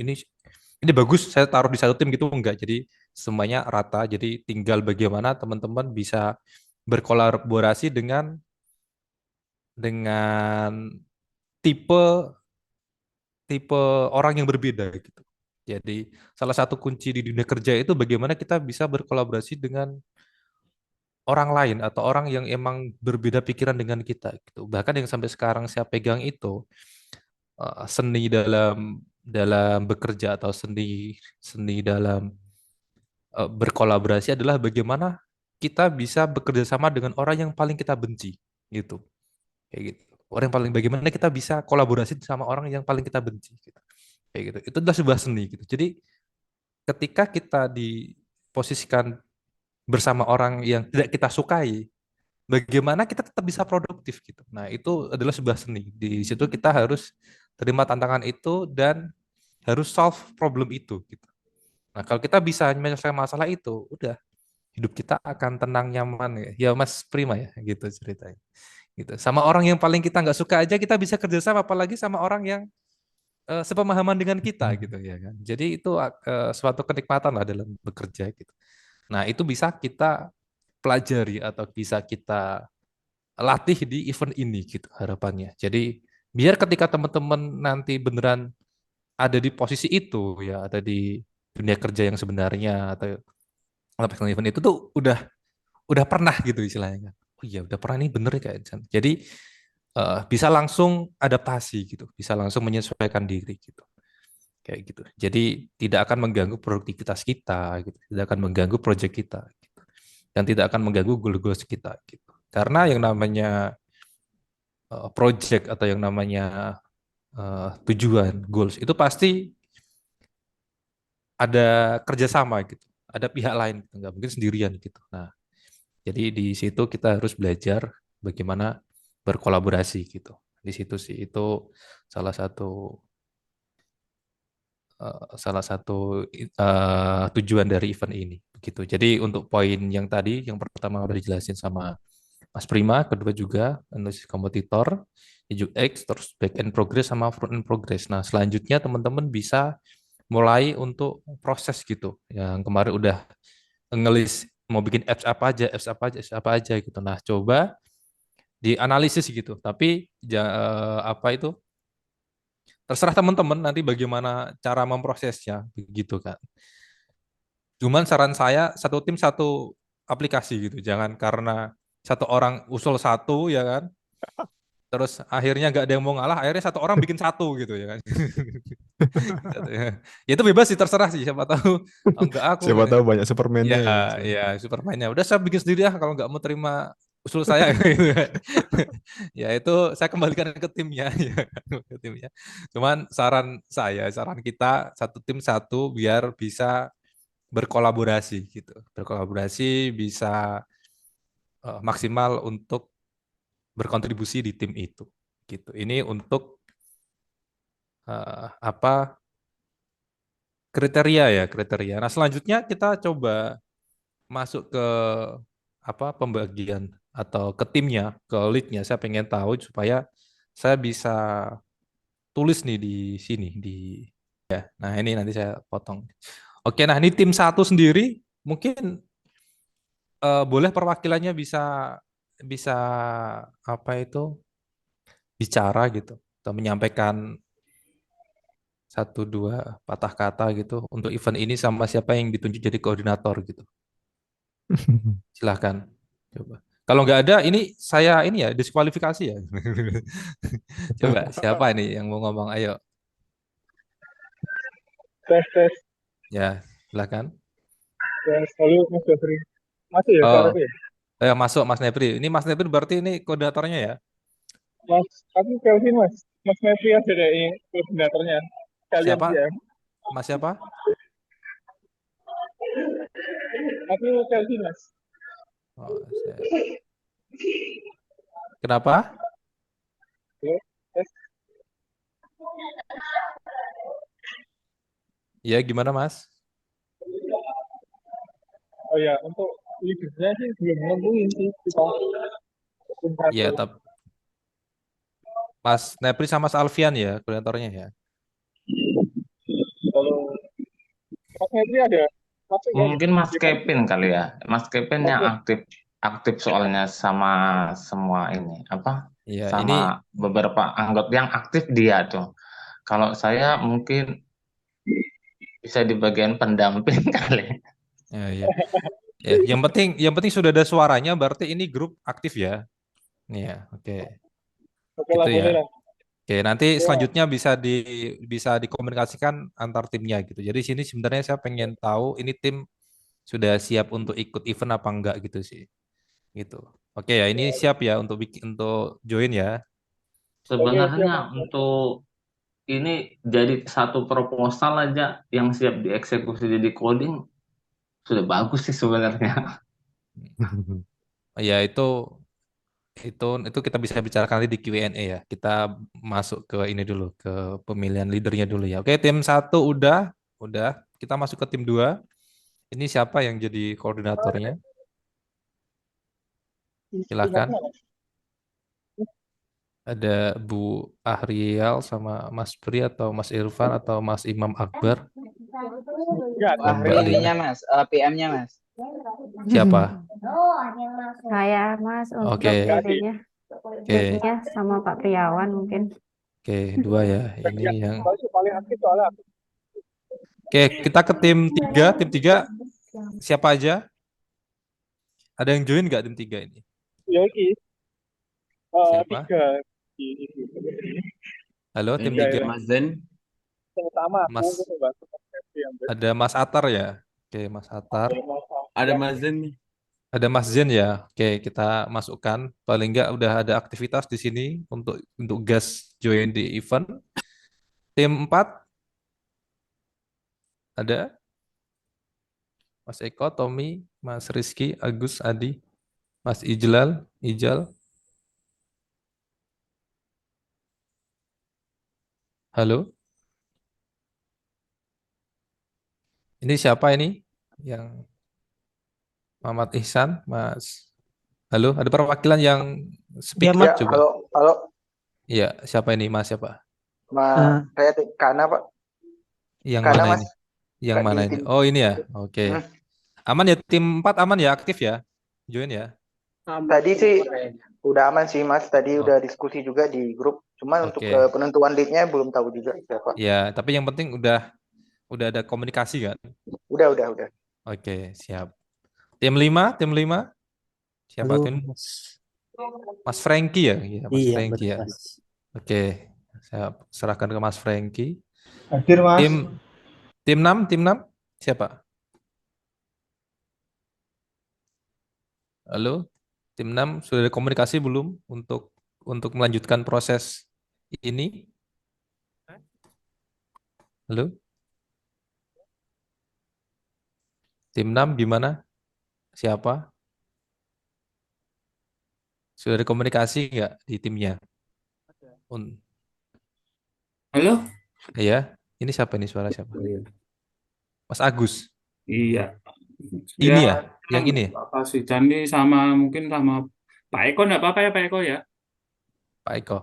Speaker 1: bagus, saya taruh di satu tim gitu enggak. Jadi semuanya rata. Jadi tinggal bagaimana teman-teman bisa berkolaborasi dengan tipe tipe orang yang berbeda gitu. Jadi salah satu kunci di dunia kerja itu bagaimana kita bisa berkolaborasi dengan orang lain atau orang yang emang berbeda pikiran dengan kita gitu. Bahkan yang sampai sekarang saya pegang itu seni dalam dalam bekerja atau seni seni dalam berkolaborasi adalah bagaimana kita bisa bekerja sama dengan orang yang paling kita benci gitu. Kayak gitu. Orang yang paling bagaimana kita bisa kolaborasi sama orang yang paling kita benci gitu. Kayak gitu. Itu adalah sebuah seni gitu. Jadi ketika kita diposisikan bersama orang yang tidak kita sukai, bagaimana kita tetap bisa produktif gitu. Nah, itu adalah sebuah seni. Di situ kita harus terima tantangan itu dan harus solve problem itu gitu. Nah, kalau kita bisa menyelesaikan masalah itu, udah hidup kita akan tenang nyaman ya. Ya Mas Prima ya gitu ceritanya. Gitu. Sama orang yang paling kita nggak suka aja kita bisa kerjasama, apalagi sama orang yang sepemahaman dengan kita gitu ya kan. Jadi itu suatu kenikmatan lah dalam bekerja gitu. Nah, itu bisa kita pelajari atau bisa kita latih di event ini gitu harapannya. Jadi biar ketika teman-teman nanti beneran ada di posisi itu ya, ada di dunia kerja yang sebenarnya atau personal event itu tuh udah pernah gitu istilahnya kan. Oh iya, udah pernah nih bener kayak Jan. Jadi bisa langsung adaptasi gitu, bisa langsung menyesuaikan diri gitu. Kayak gitu. Jadi tidak akan mengganggu produktivitas kita gitu, tidak akan mengganggu proyek kita gitu. Dan tidak akan mengganggu goal-goals kita gitu. Karena yang namanya project atau yang namanya tujuan goals itu pasti ada kerjasama gitu, ada pihak lain gitu, nggak mungkin sendirian gitu. Nah, jadi di situ kita harus belajar bagaimana berkolaborasi gitu. Di situ sih itu salah satu tujuan dari event ini begitu. Jadi untuk poin yang tadi yang pertama udah dijelasin sama Mas Prima, kedua juga analisis kompetitor, UX, terus back end progress sama front end progress. Nah, selanjutnya teman-teman bisa mulai untuk proses gitu. Yang kemarin udah ngelis mau bikin apps apa aja gitu. Nah, coba dianalisis gitu. Tapi apa itu terserah teman-teman nanti bagaimana cara memprosesnya begitu kan. Cuman saran saya satu tim satu aplikasi gitu. Jangan karena satu orang usul satu ya kan. Terus akhirnya nggak ada yang mau ngalah, akhirnya satu orang bikin satu gitu ya kan. Ya itu bebas sih terserah sih siapa tahu oh, enggak aku
Speaker 2: Siapa tahu banyak
Speaker 1: ya
Speaker 2: Superman-nya gitu.
Speaker 1: ya Superman-nya. Udah saya bikin sendiri ya kalau nggak mau terima usul saya gitu kan. Ya itu saya kembalikan ke timnya ya kan, ke timnya. Cuman saran kita satu tim satu biar bisa berkolaborasi gitu. Berkolaborasi bisa maksimal untuk berkontribusi di tim itu gitu. Ini untuk apa kriteria ya kriteria. Nah selanjutnya kita coba masuk ke apa pembagian atau ke timnya, ke leadnya. Saya pengen tahu supaya saya bisa tulis nih di sini di ya. Nah ini nanti saya potong. Oke, nah ini tim satu sendiri mungkin boleh perwakilannya bisa bisa apa itu bicara gitu atau menyampaikan satu dua patah kata gitu untuk event ini sama siapa yang ditunjuk jadi koordinator gitu. Silahkan. Coba. Kalau nggak ada, ini saya ini ya diskualifikasi ya. Coba siapa ini yang mau ngomong? Ayo,
Speaker 3: Tes tes
Speaker 1: ya silahkan.
Speaker 3: tes lalu Mas Jafri masih ya
Speaker 1: Oh,
Speaker 3: suaraku ya
Speaker 1: ayo masuk Mas Nepri. Ini Mas Nepri berarti ini koordinatornya ya?
Speaker 3: Mas aku Kelvin Mas Mevri aja deh ini koordinatornya kalian sih
Speaker 1: Siapa?
Speaker 3: ya
Speaker 1: Mas siapa?
Speaker 3: aku Kelvin Mas
Speaker 1: Oh, kenapa?
Speaker 3: Halo, tes
Speaker 1: Ya gimana Mas?
Speaker 3: oh ya untuk leadernya sih belum nentuin sih kita tim satu
Speaker 1: Ya, tapi Mas Nepri sama Mas Alfian ya koordinatornya ya.
Speaker 3: kalau Mas Mevri ada masuk kan
Speaker 4: Mungkin Mas
Speaker 3: di
Speaker 4: Kevin kali ya. Mas Kevin yang
Speaker 3: oke
Speaker 4: aktif aktif soalnya sama semua ini apa?
Speaker 1: Ya,
Speaker 4: Sama
Speaker 1: ini
Speaker 4: beberapa anggota yang aktif dia tuh. Kalau saya mungkin bisa di bagian pendamping kali.
Speaker 1: ya, ya. Ya, yang penting sudah ada suaranya berarti ini grup aktif ya. Iya, oke.
Speaker 3: oke
Speaker 1: Gitu
Speaker 3: lah
Speaker 1: ya.
Speaker 3: boleh lah
Speaker 1: Oke, nanti
Speaker 3: oke lah
Speaker 1: selanjutnya bisa dikomunikasikan antar timnya gitu. Jadi sini sebenarnya saya pengen tahu ini tim sudah siap untuk ikut event apa enggak gitu sih. Gitu. Oke ya, ini siap ya untuk bikin untuk join ya.
Speaker 3: oke siap
Speaker 4: Sebenarnya
Speaker 3: Mas
Speaker 4: untuk ini jadi satu proposal aja yang siap dieksekusi jadi coding sudah bagus sih sebenarnya.
Speaker 1: Ya itu kita bisa bicarakan nanti di Q&A ya. Kita masuk ke ini dulu ke pemilihan leadernya dulu ya. Oke, tim satu udah. Kita masuk ke tim dua. Ini siapa yang jadi koordinatornya? Silakan.
Speaker 3: Ingatnya, Mas.
Speaker 1: Ada Bu Ahrial sama Mas Pri atau Mas Irfan atau Mas Imam Akbar
Speaker 3: Enggak,
Speaker 1: atau Mbak
Speaker 5: Ahri ininya
Speaker 1: Lina.
Speaker 5: Mas, PM-nya Mas.
Speaker 1: Siapa?
Speaker 6: Saya Mas untuk
Speaker 1: Oke,
Speaker 3: enggak sih.
Speaker 6: ininya
Speaker 1: oke,
Speaker 6: leadnya sama Pak Priawan mungkin.
Speaker 1: oke, dua ya.
Speaker 3: Enggak.
Speaker 1: Ini yang
Speaker 3: Soalnya paling aktif soalnya aku.
Speaker 1: oke. Kita ke tim 3. Tim 3 siapa aja? Ada yang join nggak tim 3 ini?
Speaker 3: Ya, iki.
Speaker 1: Siapa?
Speaker 3: 3 di
Speaker 1: Halo, tim
Speaker 3: Tiga
Speaker 1: 3.
Speaker 3: ya.
Speaker 7: Mas Zen,
Speaker 3: Yang utama aku
Speaker 1: Mas,
Speaker 3: gitu, Mas. Yang
Speaker 1: ada Mas Atar ya? Oke, Mas Atar.
Speaker 7: ada Mas Zen nih.
Speaker 1: Ada Mas Zen ya. Oke, kita masukkan. Paling nggak udah ada aktivitas di sini untuk gas join di event. Tim 4 ada Mas Eko, Tommy, Mas Rizky, Agus, Adi, Mas Ijal. Halo. Ini siapa ini? Yang Muhammad Ihsan, Mas. Halo, ada perwakilan yang speak
Speaker 5: Ya,
Speaker 1: up coba.
Speaker 5: halo,
Speaker 1: Iya, siapa ini? Mas siapa?
Speaker 5: saya Kana Pak.
Speaker 1: Yang
Speaker 5: Kana,
Speaker 1: mana
Speaker 5: Mas.
Speaker 1: ini? Yang
Speaker 5: Kak,
Speaker 1: mana
Speaker 5: di
Speaker 1: ini?
Speaker 5: tim-
Speaker 1: Oh, ini ya. Oke. Aman ya tim 4 aman ya, aktif ya? Join ya.
Speaker 5: Tadi sih udah aman sih Mas, tadi
Speaker 1: Oh.
Speaker 5: udah diskusi juga di grup. Cuman untuk
Speaker 1: Oke.
Speaker 5: penentuan lead-nya belum tahu juga siapa.
Speaker 1: Ya, tapi yang penting udah ada komunikasi kan?
Speaker 5: Udah.
Speaker 1: Oke, siap. Tim 5. Siapa
Speaker 8: Halo,
Speaker 1: tim? Mas Franky ya? Iya, Mas
Speaker 8: iya
Speaker 1: Franky
Speaker 8: betul
Speaker 1: ya.
Speaker 8: Mas.
Speaker 1: Oke, saya serahkan ke Mas Franky.
Speaker 3: hadir, Mas.
Speaker 1: Tim 6 siapa? Halo, tim 6 sudah ada komunikasi belum untuk melanjutkan proses ini? Halo? Tim 6 gimana? Siapa? Sudah ada komunikasi nggak di timnya?
Speaker 7: Halo?
Speaker 1: Iya, ini siapa ini suara siapa? Mas Agus.
Speaker 7: Iya.
Speaker 1: Ini ya? Yang ini?
Speaker 7: Pak Sujani sama mungkin sama Pak Eko enggak apa-apa ya Pak Eko ya?
Speaker 1: Pak Eko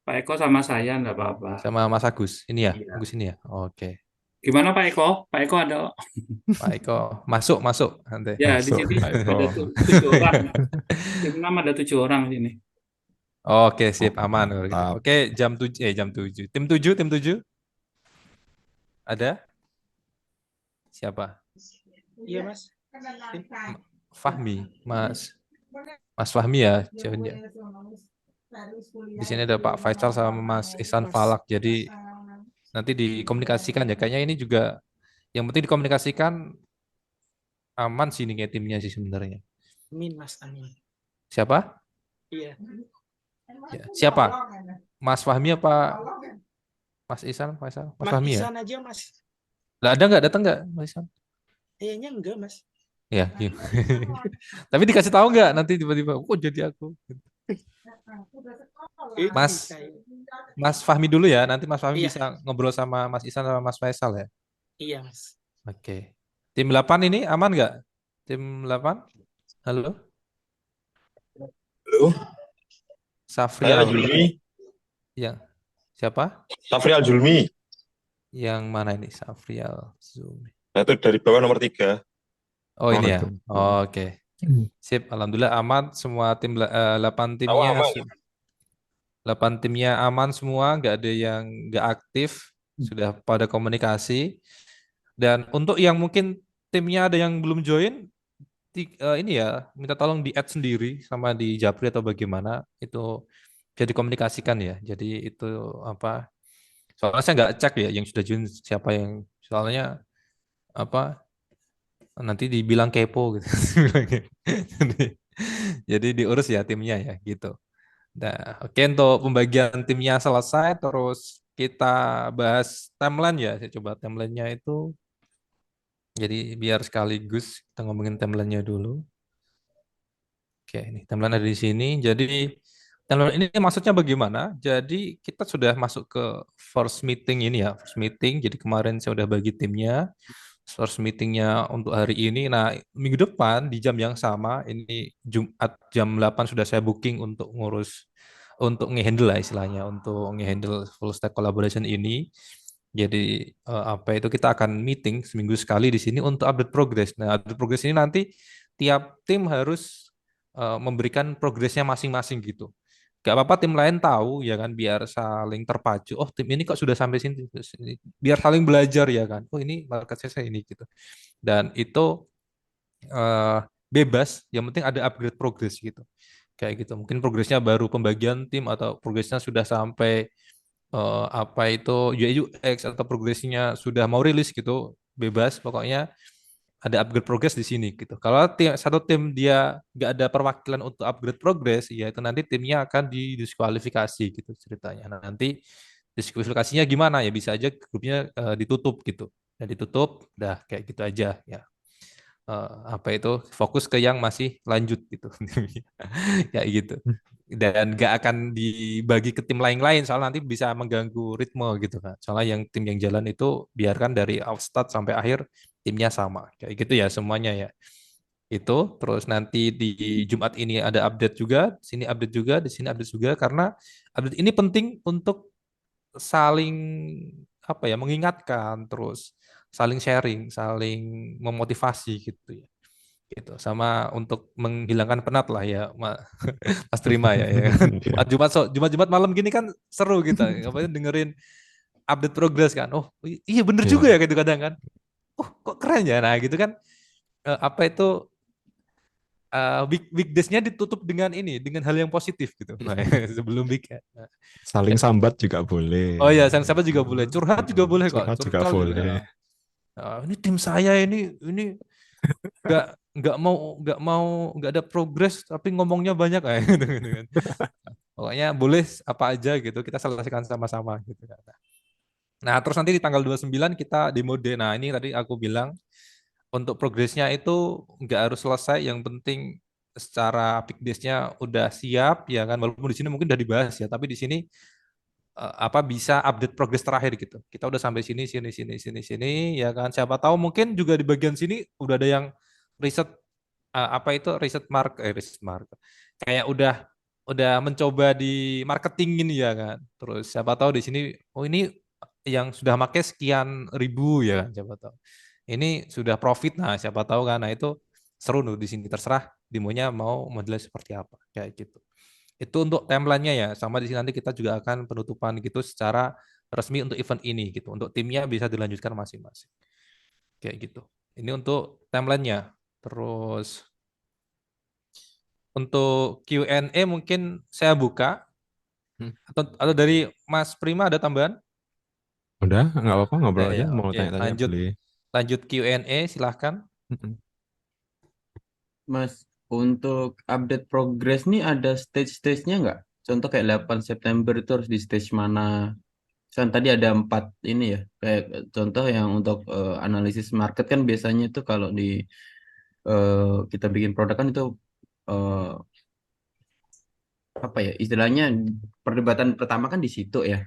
Speaker 7: Pak Eko sama saya enggak apa-apa.
Speaker 1: sama Mas Agus. Ini ya?
Speaker 7: Iya.
Speaker 1: Agus ini ya? Oke.
Speaker 7: Gimana Pak Eko? Pak Eko ada?
Speaker 1: Pak Eko masuk nanti.
Speaker 7: Ya, di
Speaker 2: Masuk,
Speaker 7: sini
Speaker 2: Pak Eko.
Speaker 7: ada 7 orang. Tim 6 ada 7 orang di sini.
Speaker 1: Oke, sip, aman kalau gitu.
Speaker 2: Mantap.
Speaker 1: Oke, jam 7. Tim 7. Ada? Siapa?
Speaker 8: Iya Mas.
Speaker 1: Fahmi, Mas Fahmi ya, jawabnya. Di sini ada Pak Faisal sama Mas Ihsan Falak. Jadi nanti dikomunikasikan ya. Kayaknya ini juga yang penting dikomunikasikan aman sih nih kayak timnya sih sebenarnya.
Speaker 8: Amin Mas, amin.
Speaker 1: Siapa?
Speaker 8: Iya.
Speaker 1: Ya, siapa? Mas Fahmi apa Mas Ihsan Faisal? Mas
Speaker 8: Mas
Speaker 1: Fahmi ya?
Speaker 8: Ihsan aja Mas.
Speaker 1: Lah ada nggak datang nggak Mas Ihsan?
Speaker 8: Kayaknya enggak Mas.
Speaker 1: Ya, iya. Tapi dikasih tahu nggak nanti tiba-tiba, oh jadi aku. Mas-
Speaker 8: Bisa, ya.
Speaker 1: Mas Fahmi dulu ya, nanti Mas Fahmi
Speaker 8: Iya.
Speaker 1: bisa ngobrol sama Mas Ihsan sama Mas Faisal ya.
Speaker 8: Iya Mas.
Speaker 1: Oke. Tim 8 ini aman nggak? Tim 8? Halo?
Speaker 9: Halo,
Speaker 1: Safrial.
Speaker 9: saya Julmi.
Speaker 1: Yang siapa?
Speaker 9: Safrial Julmi.
Speaker 1: Yang mana ini? Safrial Zumi.
Speaker 9: Nah, itu dari bawah nomor 3.
Speaker 1: Oh, ini ya.
Speaker 2: itu.
Speaker 1: Oh, oke. Sip, alhamdulillah aman semua tim 8 timnya.
Speaker 9: aman.
Speaker 1: 8 timnya aman semua, nggak ada yang nggak aktif, sudah pada komunikasi. Dan untuk yang mungkin timnya ada yang belum join, ini ya minta tolong di add sendiri sama di Japri atau bagaimana itu jadi komunikasikan ya. Jadi itu apa? Soalnya saya nggak cek ya yang sudah join siapa yang soalnya apa nanti dibilang kepo gitu. Jadi diurus ya timnya ya gitu. Nah, oke untuk pembagian timnya selesai, terus kita bahas timeline ya. Saya coba timelinenya itu. Jadi biar sekaligus kita ngomongin timelinenya dulu. Oke, ini timeline ada di sini. Jadi timeline ini maksudnya bagaimana? Jadi kita sudah masuk ke first meeting ini ya, first meeting. Jadi kemarin saya udah bagi timnya. First meetingnya untuk hari ini. Nah, minggu depan di jam yang sama, ini Jumat jam 8 sudah saya booking untuk untuk ngehandle lah istilahnya, untuk ngehandle full stack collaboration ini. Jadi apa itu kita akan meeting seminggu sekali di sini untuk update progress. Nah, update progress ini nanti tiap tim harus memberikan progresnya masing-masing gitu. Gak apa-apa tim lain tahu ya kan, biar saling terpacu. Oh, tim ini kok sudah sampai sini, biar saling belajar ya kan. Oh, ini market saya ini gitu. Dan itu eh, bebas, yang penting ada upgrade progress gitu. Kayak gitu. Mungkin progresnya baru pembagian tim atau progresnya sudah sampai apa itu UI UX atau progresnya sudah mau rilis gitu. Bebas pokoknya ada upgrade progress di sini gitu. Kalau satu tim dia nggak ada perwakilan untuk upgrade progress, ya itu nanti timnya akan didiskualifikasi gitu ceritanya. Nah, nanti diskualifikasinya gimana ya, bisa aja grupnya ditutup gitu. Dan ditutup, udah kayak gitu aja ya. Apa itu fokus ke yang masih lanjut gitu. Kayak gitu. Dan nggak akan dibagi ke tim lain-lain, soalnya nanti bisa mengganggu ritme gitu kan. Soalnya yang tim yang jalan itu biarkan dari outstart sampai akhir timnya sama. Kayak gitu ya semuanya ya. Itu terus nanti di Jumat ini ada update juga, di sini update juga, di sini update juga, karena update ini penting untuk saling apa ya, mengingatkan, terus saling sharing, saling memotivasi gitu ya. Gitu. Sama untuk menghilangkan penat lah ya, Mas Terima ya, ya kan.
Speaker 2: Iya.
Speaker 1: Jumat malam gini kan seru kita, ngapain dengerin update progress kan. Oh, iya bener juga
Speaker 2: Iya.
Speaker 1: ya gitu kadang kan. Oh, kok keren ya. Nah, gitu kan apa itu weekdays-nya ditutup dengan ini, dengan hal yang positif gitu. Nah, sebelum weekend. Nah,
Speaker 2: Saling sambat juga boleh.
Speaker 1: oh ya, sang siapa juga boleh, curhat juga boleh kok,
Speaker 2: Curhat juga
Speaker 1: curcol juga.
Speaker 2: boleh.
Speaker 1: Ini tim saya ini nggak nggak ada progres tapi ngomongnya banyak gitu, gitu kan. Pokoknya boleh apa aja gitu, kita selesaikan sama-sama gitu kan. Nah, terus nanti di tanggal 29 kita demo day. Nah, ini tadi aku bilang untuk progresnya itu nggak harus selesai, yang penting secara big days-nya udah siap ya kan, walaupun di sini mungkin udah dibahas ya, tapi di sini apa bisa update progres terakhir gitu. Kita udah sampai sini sini sini sini sini ya kan. Siapa tahu mungkin juga di bagian sini udah ada yang riset apa itu riset market. Kayak udah mencoba di marketing ini ya kan. Terus siapa tahu di sini oh ini yang sudah pakai sekian ribu ya kan, siapa tahu. Ini sudah profit, nah siapa tahu kan. Nah, itu seru nih di sini, terserah demonya mau modelnya seperti apa kayak gitu. Itu untuk timeline-nya ya. Sama di sini nanti kita juga akan penutupan gitu secara resmi untuk event ini gitu. Untuk timnya bisa dilanjutkan masing-masing. Kayak gitu. Ini untuk timeline-nya. Terus untuk Q&A mungkin saya buka, atau dari Mas Prima ada tambahan?
Speaker 2: Udah, nggak apa-apa, ngobrol
Speaker 1: Ya,
Speaker 2: aja.
Speaker 1: ya,
Speaker 2: Mau
Speaker 1: oke.
Speaker 2: tanya-tanya
Speaker 1: Lanjut
Speaker 2: boleh.
Speaker 1: lanjut Q&A silahkan.
Speaker 10: Mas, untuk update progress nih ada stage-stage-nya nggak? Contoh kayak 8 September itu harus di stage mana? Kan tadi ada 4 ini ya. Kayak contoh yang untuk analisis market kan biasanya itu kalau di kita bikin produk kan itu eh, apa ya istilahnya perdebatan pertama kan di situ ya.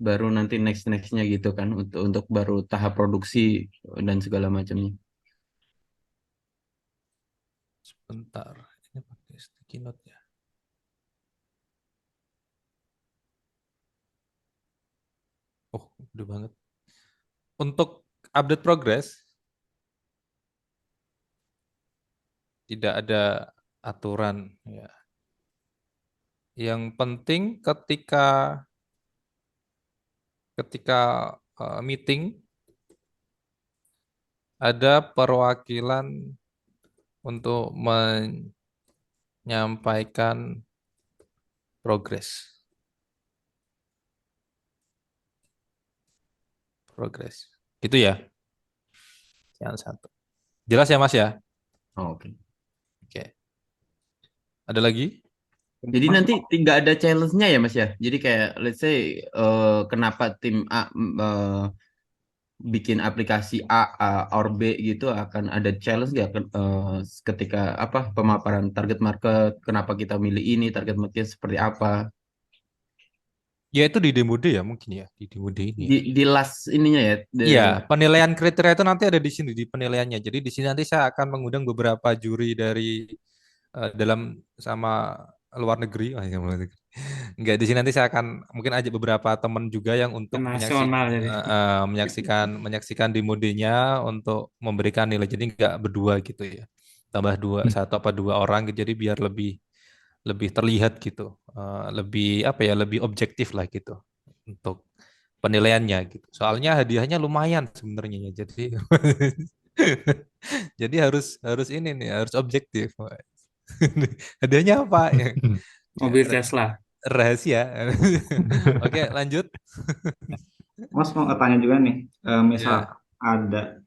Speaker 10: Baru nanti next-nextnya gitu kan untuk baru tahap produksi dan segala macamnya.
Speaker 1: Sebentar. Ini pakai sticky note ya. Oh, udah banget. Untuk update progress tidak ada aturan ya. Yang penting ketika meeting ada perwakilan untuk menyampaikan progress. Gitu ya. Yang satu. Jelas ya Mas ya?
Speaker 10: Oh, oke.
Speaker 1: Oke. Ada lagi?
Speaker 10: Jadi nanti tidak ada challenge-nya ya Mas ya. Jadi kayak let's say kenapa tim A bikin aplikasi or B gitu akan ada challenge nggak ketika apa pemaparan target market, kenapa kita milih ini, target market seperti apa?
Speaker 1: Ya itu di demo day ya mungkin ya, di demo day ini ya.
Speaker 10: Di last ininya ya.
Speaker 1: Iya, penilaian kriteria itu nanti ada di sini di penilaiannya. Jadi di sini nanti saya akan mengundang beberapa juri dari dalam sama luar negeri. Oh, ya, luar negeri. Enggak, di sini nanti saya akan mungkin ajak beberapa teman juga yang untuk
Speaker 7: Nasional jadi.
Speaker 1: menyaksikan demo day-nya untuk memberikan nilai. Jadi enggak berdua gitu ya. Tambah dua, satu apa dua orang gitu. Jadi biar lebih lebih terlihat gitu. Lebih apa ya, lebih objektif lah gitu untuk penilaiannya gitu. Soalnya hadiahnya lumayan sebenarnya ya. Jadi jadi harus harus ini nih, harus objektif. Hadiahnya apa? Ya,
Speaker 7: Mobil
Speaker 1: ra-
Speaker 7: Tesla.
Speaker 1: rahasia. Oke, lanjut.
Speaker 11: Mas mau tanya juga nih, misal
Speaker 1: Ya.
Speaker 11: ada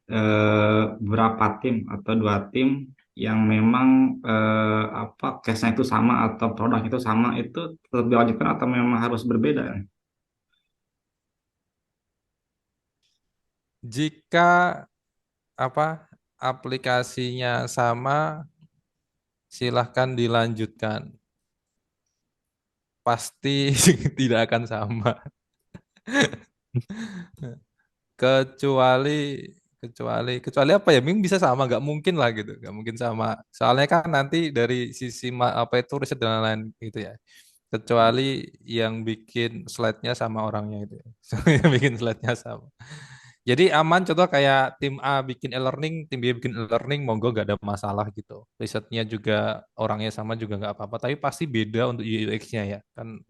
Speaker 11: berapa tim atau 2 tim yang memang apa case-nya itu sama atau produk itu sama, itu tetap dilanjutkan atau memang harus berbeda?
Speaker 1: Jika apa aplikasinya sama, silahkan dilanjutkan. Pasti tidak akan sama. kecuali kecuali apa ya, mungkin bisa sama, nggak mungkin lah gitu, nggak mungkin sama, soalnya kan nanti dari sisi apa itu riset dan lain-lain gitu ya, kecuali yang bikin slide-nya sama orangnya itu ya. Yang bikin slide-nya sama, jadi aman. Contoh kayak tim A bikin e-learning, tim B bikin e-learning, monggo nggak ada masalah gitu, risetnya juga orangnya sama juga nggak apa-apa, tapi pasti beda untuk UI UX-nya ya kan,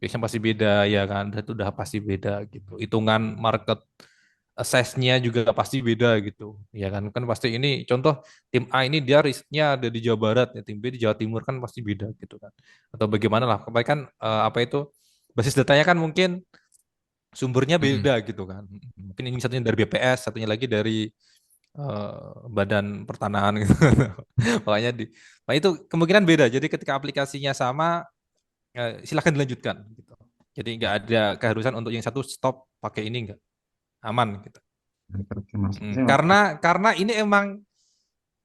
Speaker 1: UX-nya pasti beda ya kan, itu udah pasti beda gitu, hitungan market size-nya juga pasti beda gitu. Ya kan, kan pasti ini contoh tim A ini dia risetnya ada di Jawa Barat, ya tim B di Jawa Timur, kan pasti beda gitu kan. Atau bagaimana lah, kemarin kan apa itu basis datanya kan mungkin sumbernya beda gitu kan. Mungkin ini satunya dari BPS, satunya lagi dari Badan Pertanahan gitu. Makanya nah itu kemungkinan beda. Jadi ketika aplikasinya sama, silakan dilanjutkan gitu. Jadi nggak ada keharusan untuk yang satu stop pakai ini, nggak, aman gitu. Karena ini emang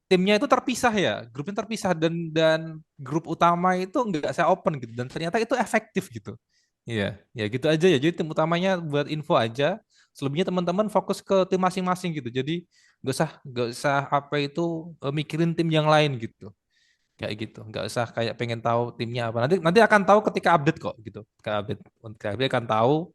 Speaker 1: timnya itu terpisah ya, grupnya terpisah, dan grup utama itu nggak saya open gitu, dan ternyata itu efektif gitu. Iya, ya gitu aja ya. Jadi tim utamanya buat info aja, selebihnya teman-teman fokus ke tim masing-masing gitu. Jadi nggak usah apa itu mikirin tim yang lain gitu. Kayak gitu, nggak usah kayak pengen tahu timnya apa. Nanti nanti akan tahu ketika update kok gitu. Ketika update akan tahu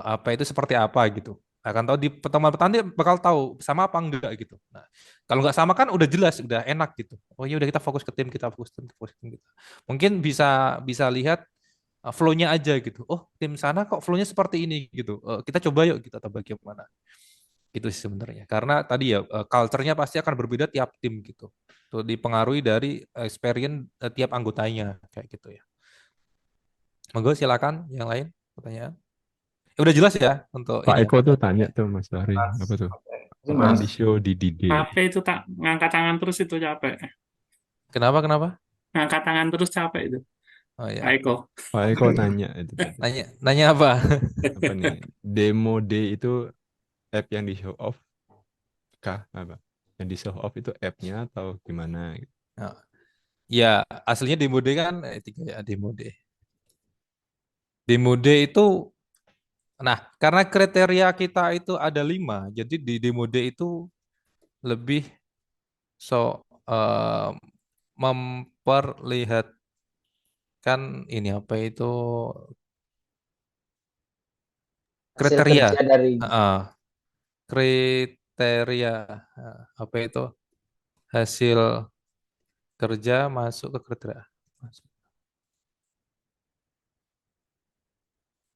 Speaker 1: apa itu seperti apa gitu. Akan tahu di pertemuan pertama dia bakal tahu sama apa enggak gitu. Nah, kalau nggak sama kan udah jelas, udah enak gitu. Oh iya udah, kita fokus ke tim, kita fokus ke tim, fokus ke tim gitu. Mungkin bisa bisa lihat flow-nya aja gitu. Oh, tim sana kok flow-nya seperti ini gitu. Kita coba yuk kita, atau bagaimana. Gitu sih sebenarnya. Karena tadi ya culture-nya pasti akan berbeda tiap tim gitu. Tuh dipengaruhi dari experience tiap anggotanya kayak gitu ya. Monggo silakan yang lain pertanyaan. Udah jelas ya untuk
Speaker 2: Pak
Speaker 1: ini ya.
Speaker 2: Eko tuh tanya tuh Mas Fahri, apa tuh?
Speaker 11: Mas.
Speaker 2: Show di DD.
Speaker 7: Capek itu, tak ngangkat tangan terus itu capek.
Speaker 1: Kenapa?
Speaker 7: Ngangkat tangan terus capek itu.
Speaker 1: Oh ya.
Speaker 7: Pak Eko.
Speaker 2: Pak Eko tanya itu tadi.
Speaker 1: Nanya apa?
Speaker 2: Apa nih? Demo day itu app yang di show off kah? Apa? Yang di show off itu app-nya atau gimana?
Speaker 1: Nah, ya aslinya demo day kan tiga ya, demo day. Demo day itu, nah karena kriteria kita itu ada 5, jadi di demo day itu lebih eh, memperlihatkan ini apa itu
Speaker 5: Hasil
Speaker 1: kriteria,
Speaker 5: kerja dari
Speaker 1: kriteria apa itu hasil kerja masuk ke kriteria,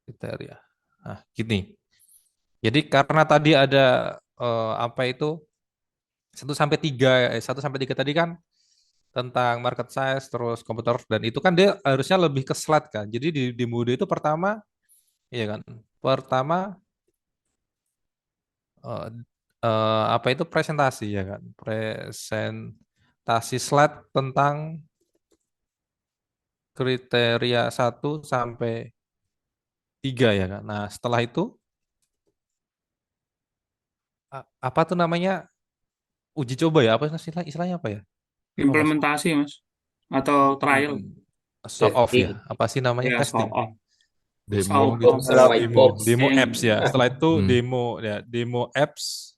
Speaker 1: kriteria. Nah, gini. Jadi karena tadi ada apa itu 1 sampai 3 tadi kan tentang market size terus komputer, dan itu kan dia harusnya lebih ke slide kan. Jadi di mode itu pertama, iya kan? Pertama eh, apa itu presentasi ya kan? Presentasi slide tentang kriteria 1 sampai 3 ya kan. Nah, setelah itu apa tuh namanya? Uji coba ya, apa istilahnya apa ya?
Speaker 7: Implementasi, Mas. Atau trial.
Speaker 1: Show off ya, apa sih namanya,
Speaker 7: Ya, show
Speaker 1: testing.
Speaker 7: off.
Speaker 2: Demo
Speaker 7: Auto
Speaker 2: gitu.
Speaker 12: Sama
Speaker 5: Log
Speaker 12: white
Speaker 1: Demo,
Speaker 12: box.
Speaker 1: demo
Speaker 7: yang
Speaker 1: apps ya. Setelah itu
Speaker 2: Hmm.
Speaker 1: demo apps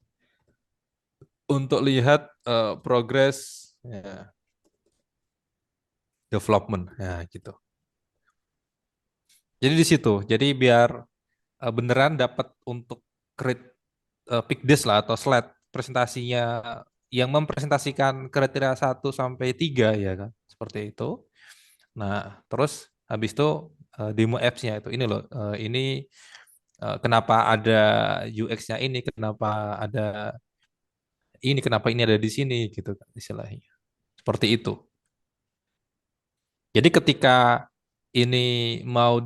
Speaker 1: untuk lihat progres ya, development ya gitu. Jadi di situ. Jadi biar beneran dapat untuk create pick disk lah atau slide presentasinya yang mempresentasikan kriteria 1 sampai 3 ya kan. Seperti itu. Nah, terus habis itu demo apps-nya itu ini loh. Ini kenapa ada UX-nya ini, kenapa ini ada di sini gitu kan istilahnya. Seperti itu. Jadi ketika ini mau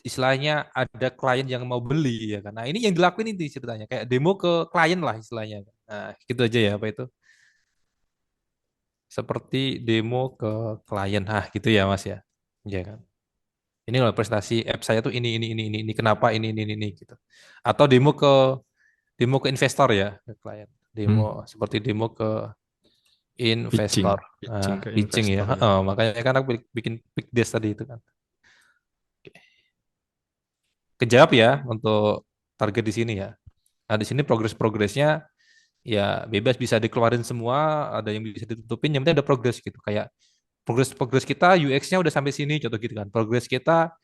Speaker 1: istilahnya ada klien yang mau beli ya kan. Nah, ini yang dilakuin ini ceritanya kayak demo ke klien lah istilahnya. Nah, gitu aja ya apa itu. Seperti demo ke klien. Nah, gitu ya Mas ya. Iya kan. Ini loh prestasi app saya tuh ini kenapa ini gitu. Atau demo ke investor ya, ke klien. Demo seperti demo ke
Speaker 2: Pitching,
Speaker 1: investor.
Speaker 2: pitching
Speaker 1: Nah,
Speaker 2: ke
Speaker 1: pitching ya.
Speaker 2: investor ya.
Speaker 1: Makanya kan aku bikin pick desk tadi itu kan. Oke. Kejawab ya untuk target di sini ya. Nah, di sini progresnya ya bebas bisa dikeluarin semua, ada yang bisa ditutupin, yang penting ada progres gitu. Kayak progres kita UX-nya udah sampai sini contoh gitu kan. Progres kita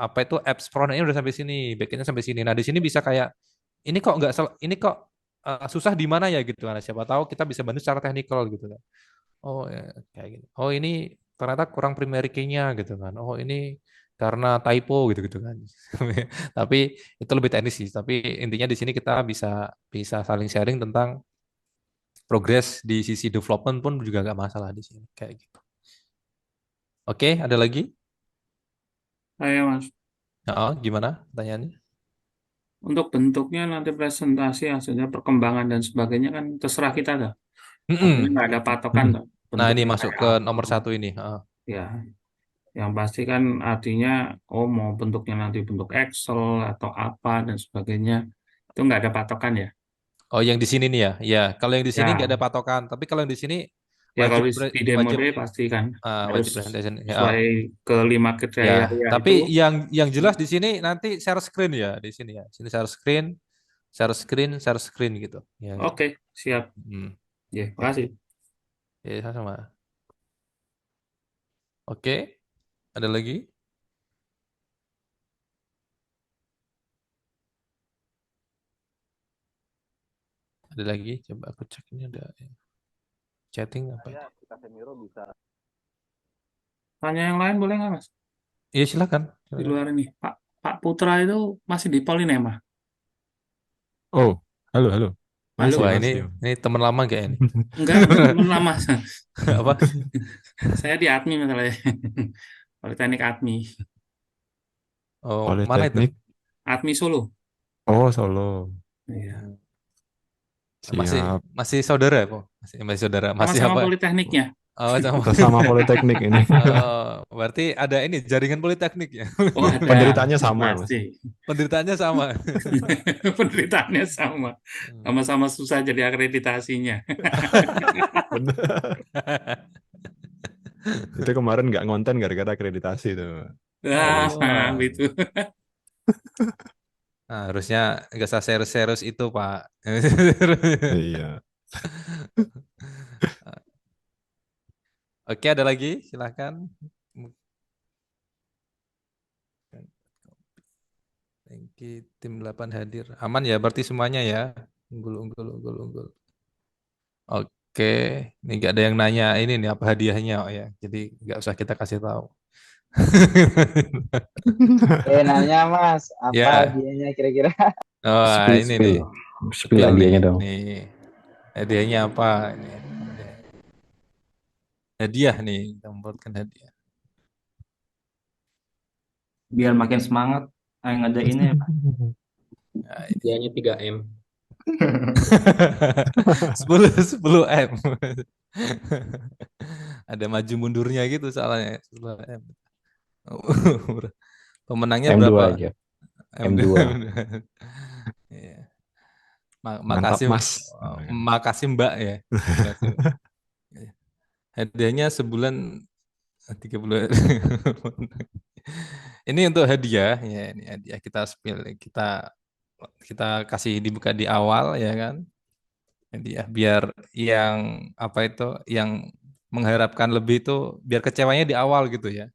Speaker 1: apa itu apps front-nya udah sampai sini, back-end-nya sampai sini. Nah, di sini bisa kayak ini kok susah di mana ya gitu kan. Siapa tahu kita bisa bantu secara teknikal gitu kan. Oh ya, kayak gini. Oh ini ternyata kurang primary key-nya gitu kan. Oh ini karena typo gitu gitu kan. Tapi itu lebih teknis sih. Tapi intinya di sini kita bisa bisa saling sharing tentang progres di sisi development pun juga nggak masalah di sini kayak gitu. Oke, ada lagi?
Speaker 7: saya Mas.
Speaker 1: Oh, gimana pertanyaannya?
Speaker 7: Untuk bentuknya nanti presentasi hasilnya perkembangan dan sebagainya kan terserah kita dah. Artinya nggak ada patokan dah.
Speaker 1: Nah, ini
Speaker 7: Bentuknya
Speaker 1: masuk
Speaker 7: kayak
Speaker 1: ke
Speaker 7: apa.
Speaker 1: nomor 1 ini.
Speaker 7: Ya, yang pasti kan artinya oh mau bentuknya nanti bentuk Excel atau apa dan sebagainya itu nggak ada patokan ya.
Speaker 1: Oh, yang di sini nih ya. Ya, kalau yang di sini nggak
Speaker 7: Ya,
Speaker 1: ada patokan. Tapi kalau yang di sini
Speaker 7: ya
Speaker 1: wajib
Speaker 7: kalau di demo
Speaker 1: wajib
Speaker 7: day pasti kan harus
Speaker 1: wajib presentation. Ya.
Speaker 7: sesuai kelima
Speaker 1: Ya,
Speaker 7: kriteria
Speaker 1: tapi
Speaker 7: itu.
Speaker 1: yang jelas di sini nanti share screen ya di sini ya. Sini share screen gitu. Ya, gitu.
Speaker 7: Oke, siap. Ya, makasih.
Speaker 1: Ya, sama. Oke, ada lagi? Ada lagi? Coba aku cek ini ada chatting apa?
Speaker 7: Tanya yang lain boleh nggak, Mas?
Speaker 1: Iya, silakan.
Speaker 7: Di luar ini, Pak Putra itu masih di Polinema.
Speaker 2: Oh, halo, halo. Masih,
Speaker 1: Wah,
Speaker 2: masih.
Speaker 1: ini teman lama gak ini?
Speaker 7: Enggak, teman lama.
Speaker 1: Apa?
Speaker 7: Saya di ADMI masalahnya. Politeknik ADMI.
Speaker 1: Oh, mana itu?
Speaker 2: Politeknik.
Speaker 7: ADMI Solo.
Speaker 2: Oh, Solo.
Speaker 7: Iya.
Speaker 2: Siap.
Speaker 1: Masih saudara ya, Po? Masih saudara. Masih
Speaker 7: Sama-sama
Speaker 1: apa?
Speaker 7: politekniknya.
Speaker 1: Oh,
Speaker 2: Sama politeknik ini.
Speaker 1: Berarti ada ini jaringan politeknik ya.
Speaker 7: Oh, ada.
Speaker 2: Penderitaannya sama, Mas.
Speaker 7: Pasti.
Speaker 1: Penderitaannya sama.
Speaker 7: Penderitaannya sama. Sama-sama susah jadi akreditasinya.
Speaker 2: Bener. Itu kemarin nggak ngonten gara-gara akreditasi itu.
Speaker 7: Itu.
Speaker 1: Nah, harusnya nggak usah serius-serius itu, Pak.
Speaker 2: Iya.
Speaker 1: Oke, ada lagi? Silahkan. Thank you, tim 8 hadir. Aman ya, berarti semuanya ya. Unggul. Oke, ini nggak ada yang nanya ini nih apa hadiahnya, oh ya. Jadi nggak usah kita kasih tahu.
Speaker 12: Nanya Mas, apa
Speaker 1: Ya.
Speaker 12: hadiahnya kira-kira?
Speaker 1: Oh, ini nih.
Speaker 12: Spill hadiahnya dong.
Speaker 1: Nih. Hadiahnya apa? Ini. Hadiah nih, kita membuatkan hadiah.
Speaker 11: Biar makin semangat yang ada ini.
Speaker 12: Hadiahnya 3M.
Speaker 1: 10 M. Ada maju mundurnya gitu soalnya 10 M. Pemenangnya
Speaker 12: M2
Speaker 1: berapa?
Speaker 12: aja.
Speaker 1: M2. Iya.
Speaker 2: Makasih, Mas.
Speaker 1: Makasih Mbak ya. Hadiahnya sebulan 30. Ini untuk hadiah ya, ini hadiah kita spill, kita kasih dibuka di awal ya kan. Hadiah biar yang apa itu yang mengharapkan lebih itu biar kecewanya di awal gitu ya.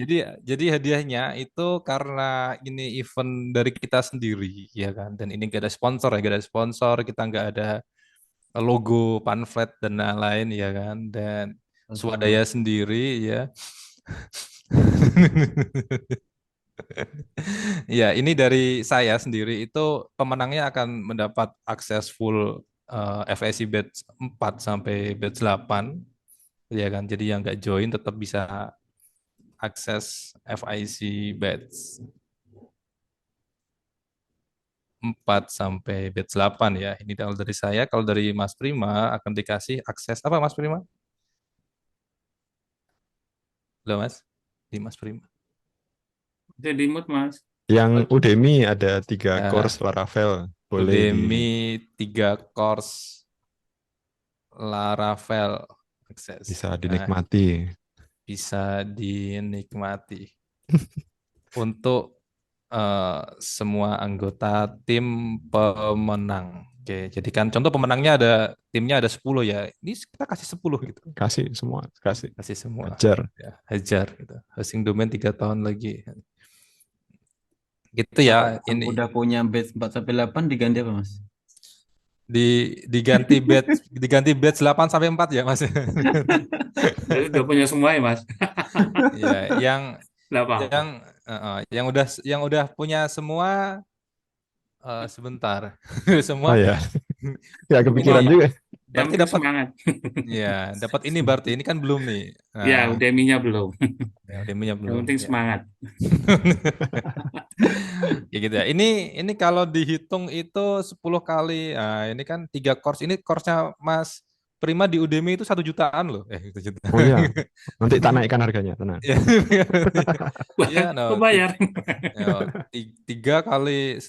Speaker 1: Jadi jadi hadiahnya itu karena ini event dari kita sendiri ya kan, dan ini gak ada sponsor ya, gak ada sponsor, kita nggak ada logo, pamflet dan lain-lain ya kan, dan swadaya sendiri ya. Ya, ini dari saya sendiri itu pemenangnya akan mendapat akses full FIC batch 4 sampai batch 8 ya kan. Jadi yang nggak join tetap bisa akses FIC batch 4 sampai batch 8 ya. Ini kalau dari saya, kalau dari Mas Prima akan dikasih akses apa Mas Prima? Halo Mas, di Mas Prima.
Speaker 7: Jadi mood Mas.
Speaker 2: Yang Udemy ada 3
Speaker 1: Ya,
Speaker 2: course Laravel, boleh
Speaker 1: Udemy 3 course Laravel akses.
Speaker 2: bisa
Speaker 1: Nah,
Speaker 2: dinikmati.
Speaker 1: bisa dinikmati untuk semua anggota tim pemenang. Oke, jadi kan contoh pemenangnya timnya ada 10 ya. Ini kita kasih 10 gitu.
Speaker 2: Kasih semua, kasih.
Speaker 1: Kasih semua.
Speaker 2: Hajar.
Speaker 1: Ya, hajar gitu. Hosting domain 3 tahun lagi. Gitu ya,
Speaker 10: Yang
Speaker 1: ini
Speaker 10: udah punya batch 4 sampai 8 diganti apa Mas?
Speaker 1: diganti batch 8 sampai 4 ya, Mas.
Speaker 7: Jadi udah punya semua ya Mas.
Speaker 1: Ya,
Speaker 7: Nggak apa-apa.
Speaker 1: yang udah punya semua sebentar.
Speaker 2: Oh
Speaker 1: Semua
Speaker 2: ya, nggak kepikiran
Speaker 1: ini
Speaker 2: juga.
Speaker 7: Yang
Speaker 1: berarti
Speaker 7: penting
Speaker 1: dapat
Speaker 7: semangat.
Speaker 1: ya, dapat ini berarti ini kan belum nih.
Speaker 7: Ya,
Speaker 1: Nah,
Speaker 7: Udemy-nya belum.
Speaker 1: ya, Udemy-nya
Speaker 7: Yang
Speaker 1: belum
Speaker 7: penting
Speaker 1: ya.
Speaker 7: semangat.
Speaker 1: Ya gitu ya. Ini kalau dihitung itu 10 kali. Nah, ini kan 3 course. Ini course-nya Mas Prima di Udemy itu 1 jutaan loh. 1 juta.
Speaker 2: Oh iya, nanti tak naikkan harganya, tenang.
Speaker 1: Ya, ya, no,
Speaker 7: Kok bayar?
Speaker 1: 3 kali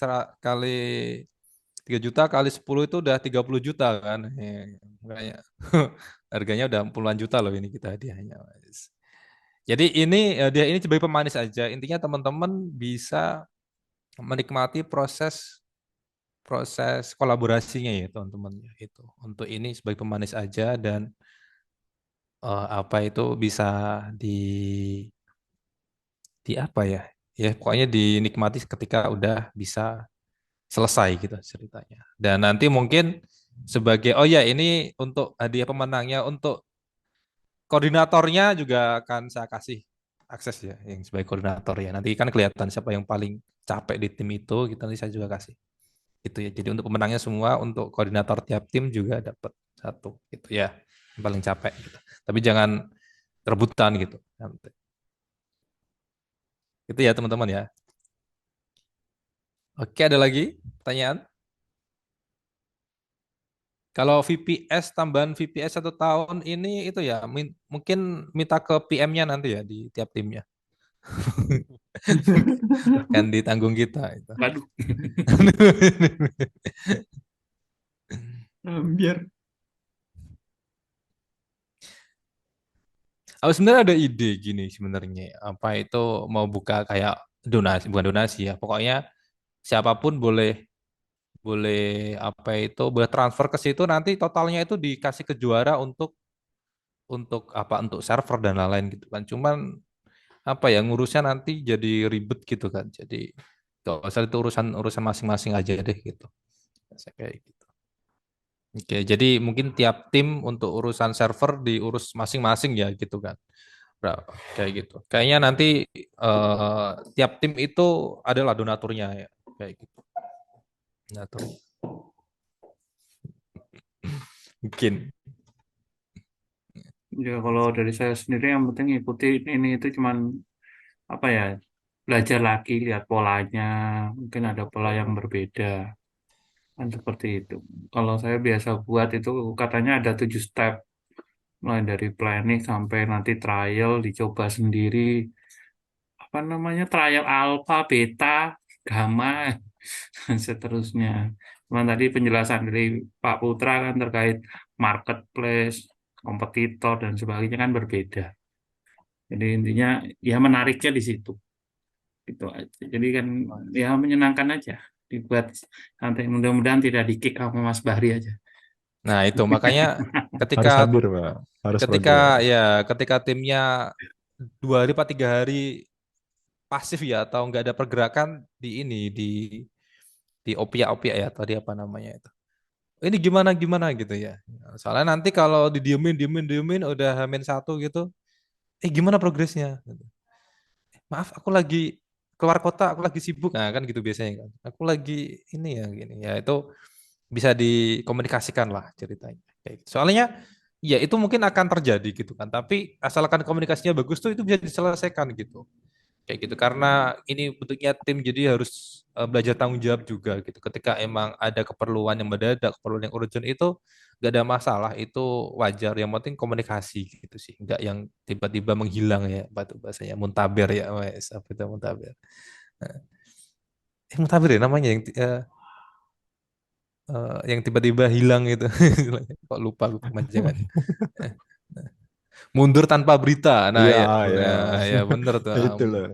Speaker 1: 3 juta kali 10 itu udah 30 juta kan. Makanya harganya udah puluhan juta loh ini kita hadiahnya. Jadi ini dia ini sebagai pemanis aja. Intinya teman-teman bisa menikmati proses kolaborasinya ya teman-teman ya itu. Untuk ini sebagai pemanis aja dan apa itu bisa di apa ya? Ya pokoknya dinikmati ketika udah bisa selesai gitu ceritanya. Dan nanti mungkin sebagai oh ya ini untuk hadiah pemenangnya, untuk koordinatornya juga akan saya kasih akses ya yang sebagai koordinator ya. Nanti kan kelihatan siapa yang paling capek di tim itu, kita nanti saya juga kasih. Itu ya. Jadi untuk pemenangnya semua, untuk koordinator tiap tim juga dapat 1 gitu ya. Yang paling capek gitu. Tapi jangan rebutan gitu. Nanti. Itu ya teman-teman ya. Oke, ada lagi pertanyaan? Kalau VPS, tambahan VPS 1 tahun ini itu ya mungkin minta ke PM-nya nanti ya di tiap timnya. Kan ditanggung kita itu.
Speaker 7: Waduh.
Speaker 10: Biar
Speaker 1: Sebenarnya ada ide gini sebenarnya. Apa itu mau buka kayak donasi, bukan donasi ya. Pokoknya siapapun boleh apa itu boleh transfer ke situ, nanti totalnya itu dikasih ke juara untuk untuk server dan lain-lain gitu kan. Cuman apa ya ngurusnya nanti jadi ribet gitu kan. Jadi gak usah, itu urusan masing-masing aja deh gitu. Saya kayak gitu. Oke, jadi mungkin tiap tim untuk urusan server diurus masing-masing ya gitu kan. Kayak gitu. Kayaknya nanti tiap tim itu adalah donaturnya ya, kayak gitu. Donatur. Mungkin.
Speaker 7: Ya kalau dari saya sendiri yang penting ikuti ini itu cuman apa ya, belajar lagi, lihat polanya, mungkin ada pola yang berbeda kan seperti itu. Kalau saya biasa buat itu katanya ada 7 step, mulai dari planning sampai nanti trial, dicoba sendiri, apa namanya, trial alpha, beta, gamma, dan seterusnya. Cuman tadi penjelasan dari Pak Putra kan terkait marketplace, kompetitor dan sebagainya kan berbeda. Jadi intinya ya menariknya di situ. Itu aja. Jadi kan ya menyenangkan aja. Dibuat santai. Mudah-mudahan tidak di-kick sama Mas Bahri aja.
Speaker 1: Nah, itu makanya
Speaker 2: Harus
Speaker 1: ketika
Speaker 2: hadir, Pak. Harus progres.
Speaker 1: ketika timnya 2 hari 3 hari pasif ya atau nggak ada pergerakan di opiak-opiak ya tadi apa namanya itu. Ini gimana gitu ya. Soalnya nanti kalau didiemin udah H-1 gitu. Gimana progresnya? Gitu. Maaf, aku lagi keluar kota, aku lagi sibuk. Nah, kan gitu biasanya kan. Aku lagi ini ya gini. Ya itu bisa dikomunikasikan lah ceritanya. Kayak gitu. Soalnya ya itu mungkin akan terjadi gitu kan. Tapi asalkan komunikasinya bagus tuh itu bisa diselesaikan gitu. Kayak gitu karena ini bentuknya tim jadi harus belajar tanggung jawab juga gitu. Ketika emang ada keperluan yang mendadak, keperluan yang urgent itu gak ada masalah, itu wajar. Yang penting komunikasi gitu sih, nggak yang tiba-tiba menghilang ya, batu bahasanya muntaber ya, wes apa itu muntaber. Nah, muntaber ya namanya yang tiba-tiba hilang itu. Kok lupa kepanjangannya. Mundur tanpa berita. Nah,
Speaker 2: Iya,
Speaker 1: ya,
Speaker 2: ya.
Speaker 1: ya bener tuh.
Speaker 2: Itu loh.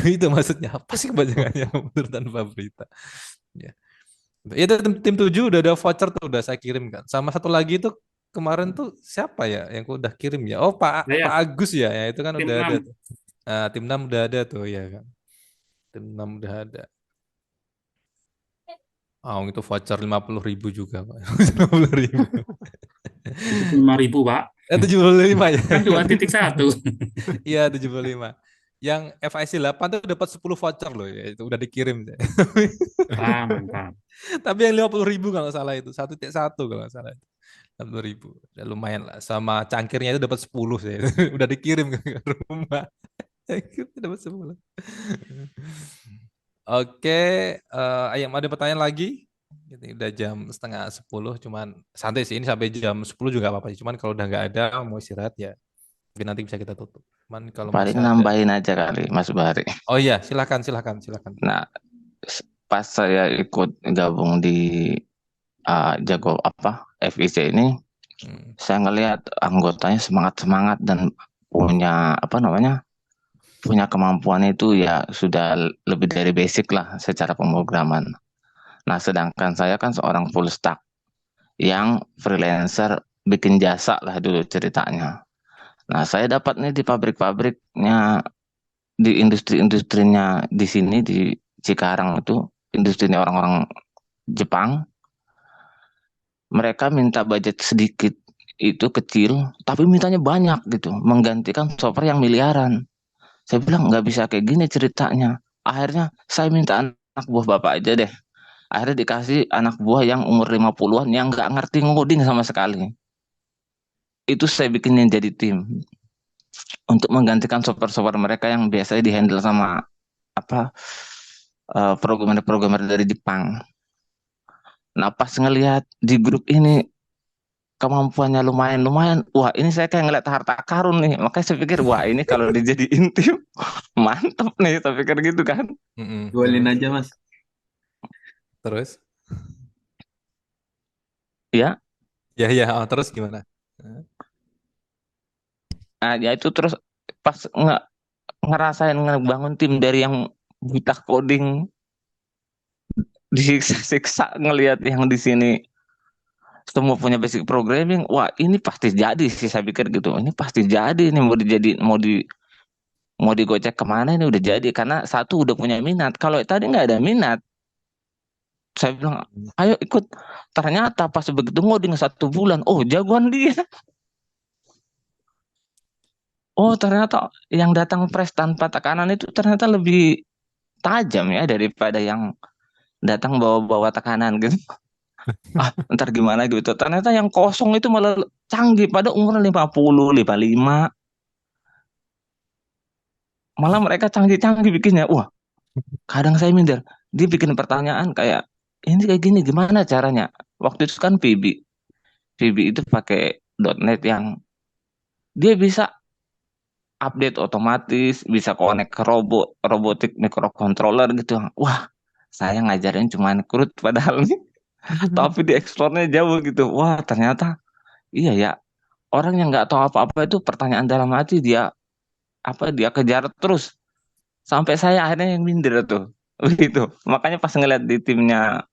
Speaker 1: Itu maksudnya apa sih kepanjangannya mundur tanpa berita? Ya. Itu tim 7 udah ada voucher tuh udah saya kirim kan. Sama satu lagi itu kemarin tuh siapa ya yang aku udah kirim ya? Oh, Pak Agus ya, ya itu kan
Speaker 7: Tim
Speaker 1: udah
Speaker 7: 6.
Speaker 1: ada tuh. Nah, tim 6 udah ada tuh ya kan. Tim 6 udah ada. Oh, itu voucher 50.000 juga, Pak. 50.000.
Speaker 7: 5.000, Pak.
Speaker 1: 75 ya.
Speaker 7: Kan 2.1.
Speaker 1: Iya, 75. Yang FIC 8 tuh dapat 10 voucher loh ya, itu udah dikirim.
Speaker 7: Mantap.
Speaker 1: Tapi yang 50.000 kalau nggak salah itu 1.1 kalau nggak salah itu. 50.000. Ya, lumayan lah. Sama cangkirnya itu dapat 10 sih. Udah dikirim ke rumah. Dapat 10. Oke, Ayam ada pertanyaan lagi? Ini udah jam 9:30, cuman santai sih ini sampai jam 10 juga apa-apa. Cuman kalau udah nggak ada mau istirahat ya, mungkin nanti bisa kita tutup. Cuman kalau
Speaker 13: Paling
Speaker 1: masih ada,
Speaker 13: nambahin aja kali Mas Bahri.
Speaker 1: oh iya silakan.
Speaker 13: Nah, pas saya ikut gabung di Jago FIC ini, saya ngelihat anggotanya semangat dan punya punya kemampuan itu ya sudah lebih dari basic lah secara pemrograman. Nah, sedangkan saya kan seorang full stack yang freelancer bikin jasa lah dulu ceritanya. Nah, saya dapat nih di pabrik-pabriknya, di industri-industrinya di sini di Cikarang itu, industrinya orang-orang Jepang. Mereka minta budget sedikit, itu kecil, tapi mintanya banyak gitu, menggantikan software yang miliaran. Saya bilang nggak bisa kayak gini ceritanya. Akhirnya saya minta anak buah bapak aja deh. Akhirnya dikasih anak buah yang umur 50-an yang nggak ngerti ngoding sama sekali. Itu saya bikinin jadi tim untuk menggantikan software-software mereka yang biasanya dihandle sama programmer-programmer dari Jepang. Nah, pas ngelihat di grup ini kemampuannya lumayan, wah ini saya kayak ngeliat harta karun nih. Makanya saya pikir wah ini kalau dijadiin tim mantep nih, saya pikir gitu kan.
Speaker 10: Jualin aja, Mas.
Speaker 1: Terus?
Speaker 13: Ya.
Speaker 1: Ya, terus gimana?
Speaker 13: Nah, ya itu terus pas ngerasain ngebangun tim dari yang buta coding, disiksa ngelihat yang di sini semua punya basic programming, wah ini pasti jadi sih, saya pikir gitu. Ini pasti jadi, ini mau digocek kemana ini udah jadi, karena satu udah punya minat. Kalau tadi nggak ada minat, saya bilang ayo ikut. Ternyata pas begitu ngoding 1 bulan, oh jagoan dia. Oh ternyata yang datang press tanpa tekanan itu ternyata lebih tajam ya daripada yang datang bawa-bawa tekanan gitu. Ntar gimana gitu. Ternyata yang kosong itu malah canggih pada umur 50, 55. Malah mereka canggih-canggih bikinnya. Wah, kadang saya minder. Dia bikin pertanyaan kayak, ini kayak gini gimana caranya? Waktu itu kan VB itu pakai .NET yang dia bisa update otomatis, bisa connect ke robotik microcontroller gitu. Wah, saya ngajarin cuman CRUD padahal nih. Tapi di explore-nya jauh gitu. Wah, ternyata iya ya. orang yang nggak tahu apa-apa itu pertanyaan dalam hati dia kejar terus sampai saya akhirnya yang minder tuh. Begitu. Makanya pas ngeliat di timnya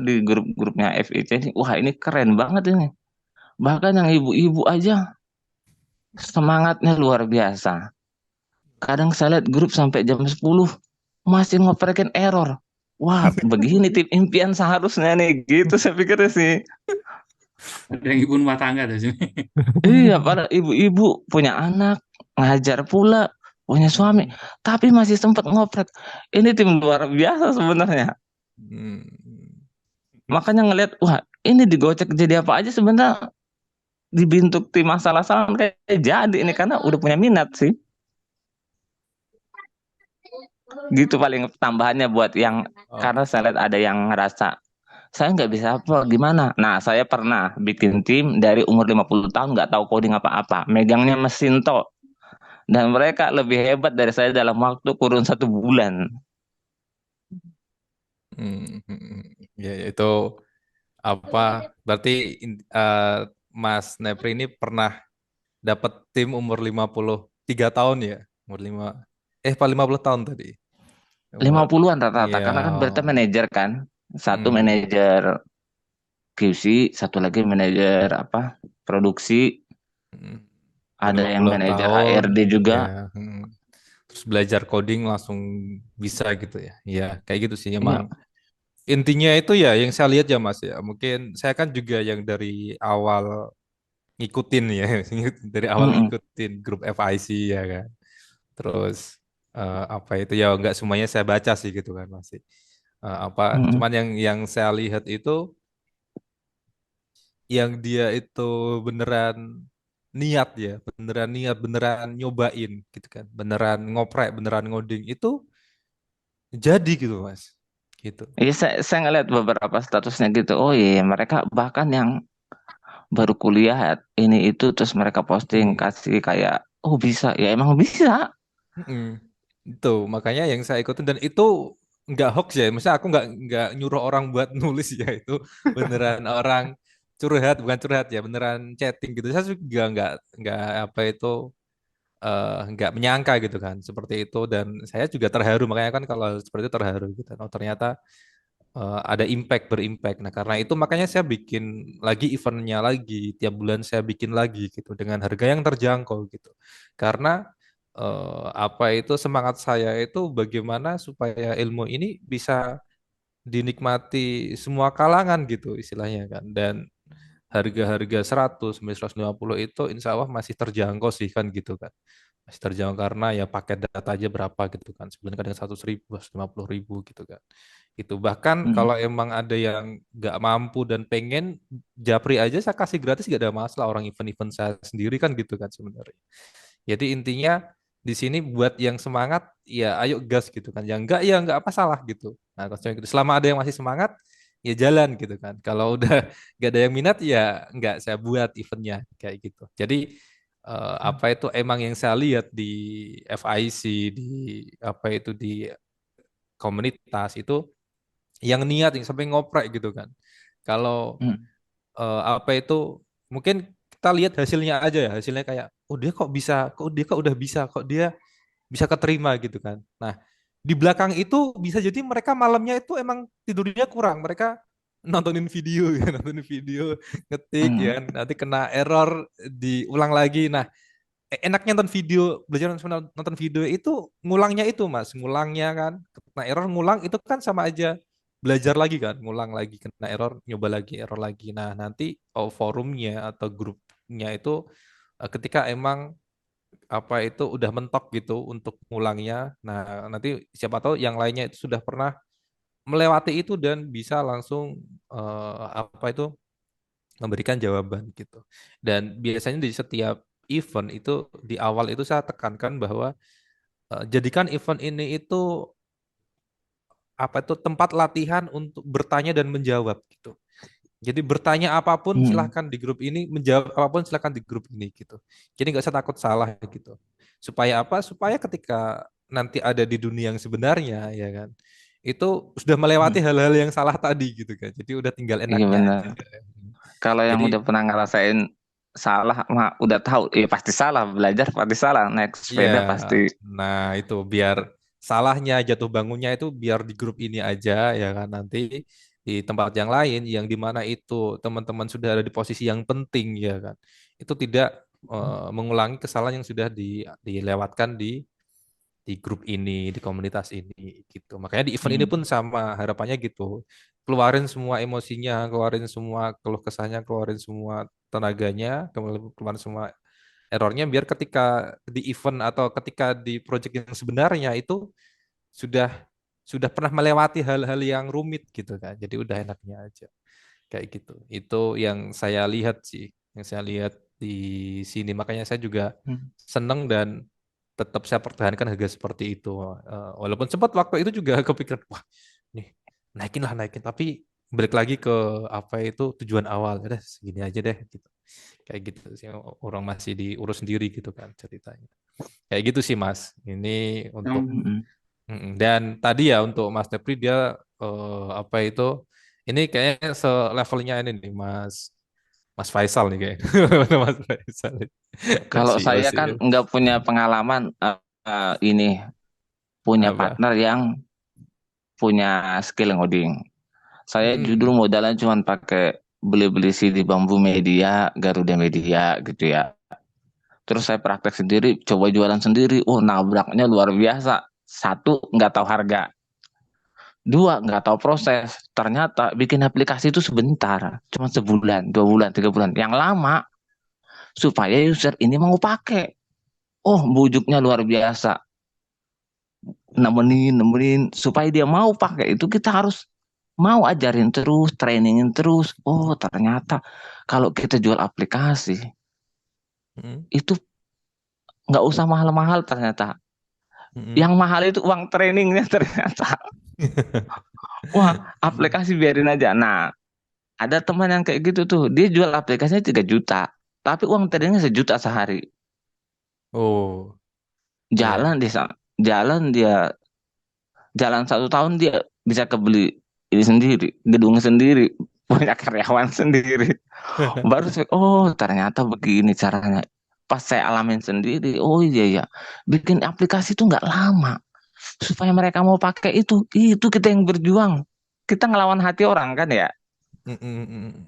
Speaker 13: di grup-grupnya FIC ini, wah ini keren banget ini. Bahkan yang ibu-ibu aja semangatnya luar biasa. Kadang saya lihat grup sampai jam 10 masih ngoprekin error. Wah, begini tim impian seharusnya nih, gitu saya pikir sih.
Speaker 7: Ada yang ibu rumah tangga di sini.
Speaker 13: Iya, para ibu-ibu punya anak, ngajar pula, punya suami, tapi masih sempat ngoprek. Ini tim luar biasa sebenarnya. Makanya ngelihat, wah ini digocek jadi apa aja sebenarnya dibentuk tim asal-asalan kayak jadi ini karena udah punya minat sih. Gitu paling tambahannya buat yang karena saya lihat ada yang ngerasa saya nggak bisa apa gimana. Nah, saya pernah bikin tim dari umur 50 tahun nggak tahu coding apa-apa, megangnya mesin toh. Dan mereka lebih hebat dari saya dalam waktu kurun 1 bulan.
Speaker 1: Ya itu berarti Mas Nepri ini pernah dapat tim umur 53 tahun ya? Umur 50 tahun tadi.
Speaker 13: 50-an rata-rata
Speaker 1: Iya.
Speaker 13: karena kan berarti manajer kan. Satu manajer QC, satu lagi manajer produksi. Ada yang
Speaker 1: 50
Speaker 13: manajer
Speaker 1: tahun,
Speaker 13: HRD juga.
Speaker 1: ya. Terus belajar coding langsung bisa gitu ya. Ya, kayak gitu sih emang. Intinya itu ya yang saya lihat ya Mas ya. Mungkin saya kan juga yang dari awal ngikutin ya, dari awal ngikutin grup FIC ya kan. Terus itu ya nggak semuanya saya baca sih gitu kan masih. Cuman yang saya lihat itu yang dia itu beneran niat ya, beneran nyobain gitu kan, beneran ngoprek, beneran ngoding itu jadi gitu Mas, gitu.
Speaker 13: Iya, saya ngeliat beberapa statusnya gitu. Oh iya, mereka bahkan yang baru kuliah ini itu terus mereka posting kasih kayak, oh bisa, ya emang bisa.
Speaker 1: Itu makanya yang saya ikutin dan itu nggak hoax ya, maksudnya aku nggak nyuruh orang buat nulis ya, itu beneran orang curhat, bukan curhat ya, beneran chatting gitu. Saya juga nggak nggak menyangka gitu kan seperti itu dan saya juga terharu, makanya kan kalau seperti itu terharu gitu. Oh ternyata ada berimpact. Nah karena itu makanya saya bikin lagi eventnya lagi, tiap bulan saya bikin lagi gitu dengan harga yang terjangkau gitu. Karena semangat saya itu bagaimana supaya ilmu ini bisa dinikmati semua kalangan gitu istilahnya kan. Dan harga-harga 100 sampai 150 itu insya Allah masih terjangkau sih kan gitu kan. Masih terjangkau karena ya paket data aja berapa gitu kan. Sebenarnya kadang 100.000, 150.000 gitu kan. Itu bahkan kalau emang ada yang nggak mampu dan pengen japri aja saya kasih gratis, gak ada masalah, orang event-event saya sendiri kan gitu kan sebenarnya. Jadi intinya di sini buat yang semangat ya ayo gas gitu kan. Yang enggak ya enggak apa salah gitu. Nah, kalau gitu selama ada yang masih semangat ya jalan gitu kan. Kalau udah nggak ada yang minat ya nggak saya buat eventnya kayak gitu. Jadi emang yang saya lihat di FIC di komunitas itu yang niat yang sampai ngoprek gitu kan. Kalau mungkin kita lihat hasilnya aja ya, hasilnya kayak dia kok udah bisa, kok dia bisa keterima gitu kan. Nah, di belakang itu bisa jadi mereka malamnya itu emang tidurnya kurang, mereka nontonin video ya, ngetik ya, nanti kena error diulang lagi. Nah, enaknya nonton video, belajar nonton video itu ngulangnya itu Mas, ngulangnya kan, kena error ngulang itu kan sama aja belajar lagi kan, ngulang lagi, kena error nyoba lagi, error lagi. Nah, nanti forumnya atau grupnya itu ketika emang udah mentok gitu untuk ngulangnya. Nah, nanti siapa tahu yang lainnya itu sudah pernah melewati itu dan bisa langsung memberikan jawaban gitu. Dan biasanya di setiap event itu di awal itu saya tekankan bahwa jadikan event ini itu tempat latihan untuk bertanya dan menjawab gitu. Jadi bertanya apapun silahkan di grup ini, menjawab apapun silahkan di grup ini gitu. Jadi nggak usah takut salah gitu. Supaya apa? Supaya ketika nanti ada di dunia yang sebenarnya ya kan, itu sudah melewati hal-hal yang salah tadi gitu kan. Jadi udah tinggal enaknya
Speaker 13: Iya benar.
Speaker 1: aja.
Speaker 13: Kalau yang
Speaker 1: Jadi
Speaker 13: udah pernah ngerasain salah mah udah tahu, pasti salah, belajar pasti salah, naik sepeda
Speaker 1: Iya,
Speaker 13: pasti.
Speaker 1: nah itu biar salahnya jatuh bangunnya itu biar di grup ini aja ya kan, nanti di tempat yang lain yang dimana itu teman-teman sudah ada di posisi yang penting ya kan, itu tidak mengulangi kesalahan yang sudah dilewatkan di grup ini, di komunitas ini gitu. Makanya di event ini pun sama, harapannya gitu. Keluarin semua emosinya, keluarin semua keluh kesahnya, keluarin semua tenaganya, keluarin semua errornya, biar ketika di event atau ketika di project yang sebenarnya itu sudah sudah pernah melewati hal-hal yang rumit gitu kan. Jadi udah enaknya aja kayak gitu. Itu yang saya lihat sih, yang saya lihat di sini. Makanya saya juga seneng dan tetap saya pertahankan harga seperti itu. Walaupun sempat waktu itu juga kepikiran, wah, nih naikin lah naikin, tapi balik lagi ke apa itu tujuan awal, udah segini aja deh gitu. Kayak gitu sih, orang masih diurus sendiri gitu kan ceritanya. Kayak gitu sih Mas. Ini untuk dan tadi ya untuk Mas Tepri dia apa itu ini kayaknya selevelnya ini nih Mas Faisal nih kayaknya. Mas Faisal.
Speaker 13: Kalau
Speaker 1: CEO,
Speaker 13: saya kan
Speaker 1: CEO.
Speaker 13: nggak punya pengalaman ini, punya
Speaker 1: Apa?
Speaker 13: partner yang punya skill ngoding. Saya judul modalnya cuma pakai beli-beli CD Bambu Media, Garuda Media gitu ya. Terus saya praktek sendiri, coba jualan sendiri. Oh, nabraknya luar biasa. Satu, nggak tahu harga. Dua, nggak tahu proses. Ternyata bikin aplikasi itu sebentar. Cuma sebulan, 2 bulan, 3 bulan. Yang lama, supaya user ini mau pakai. Oh, bujuknya luar biasa. Nemenin, supaya dia mau pakai. Itu kita harus mau ajarin terus, trainingin terus. Oh, ternyata kalau kita jual aplikasi, itu nggak usah mahal-mahal ternyata. Yang mahal itu uang trainingnya ternyata. Wah, aplikasi biarin aja. Nah, ada teman yang kayak gitu tuh. Dia jual aplikasinya 3 juta. Tapi uang trainingnya 1 juta sehari.
Speaker 1: Oh.
Speaker 13: Jalan dia jalan 1 tahun dia bisa kebeli ini sendiri, gedung sendiri, punya karyawan sendiri. Baru saya, oh ternyata begini caranya. Pas saya alamin sendiri, oh iya ya, bikin aplikasi itu nggak lama. Supaya mereka mau pakai itu kita yang berjuang. Kita ngelawan hati orang kan ya.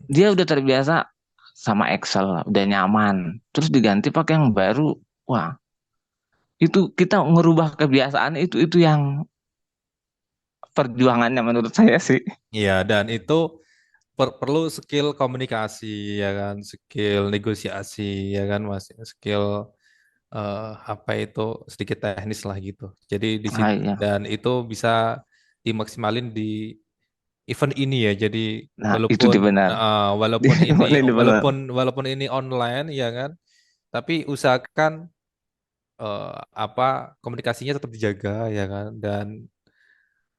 Speaker 13: Dia udah terbiasa sama Excel, udah nyaman. Terus diganti pakai yang baru, wah. Itu kita ngerubah kebiasaan itu yang perjuangannya menurut saya sih.
Speaker 1: Iya, dan itu perlu skill komunikasi ya kan, skill negosiasi ya kan Mas, skill apa itu sedikit teknis lah gitu. Jadi di situ
Speaker 13: Iya.
Speaker 1: dan itu bisa dimaksimalin di event ini ya. Jadi
Speaker 13: Nah, itu dia benar.
Speaker 1: walaupun ini online ya kan, tapi usahakan apa komunikasinya tetap dijaga ya kan, dan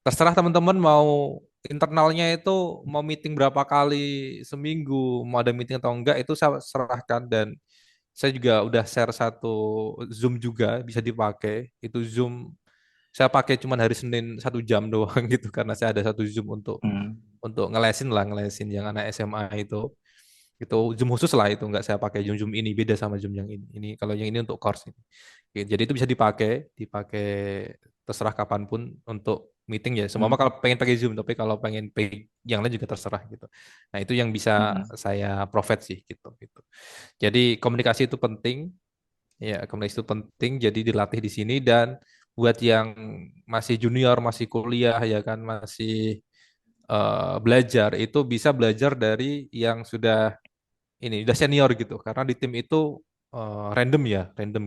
Speaker 1: terserah teman-teman mau internalnya itu mau meeting berapa kali seminggu, mau ada meeting atau enggak itu saya serahkan. Dan saya juga udah share satu Zoom juga bisa dipakai. Itu Zoom saya pakai cuma hari Senin 1 jam doang gitu karena saya ada satu Zoom untuk ngelesin yang anak SMA itu Zoom khusus lah, itu nggak saya pakai Zoom ini, beda sama Zoom yang ini kalau yang ini untuk course ini. Jadi itu bisa dipakai terserah kapanpun untuk meeting ya. Semua kalau pengen pakai Zoom, tapi kalau pengen pay yang lain juga terserah gitu. Nah itu yang bisa saya provide sih gitu. Jadi komunikasi itu penting ya, komunikasi itu penting. Jadi dilatih di sini. Dan buat yang masih junior, masih kuliah ya kan, masih belajar, itu bisa belajar dari yang sudah senior gitu, karena di tim itu random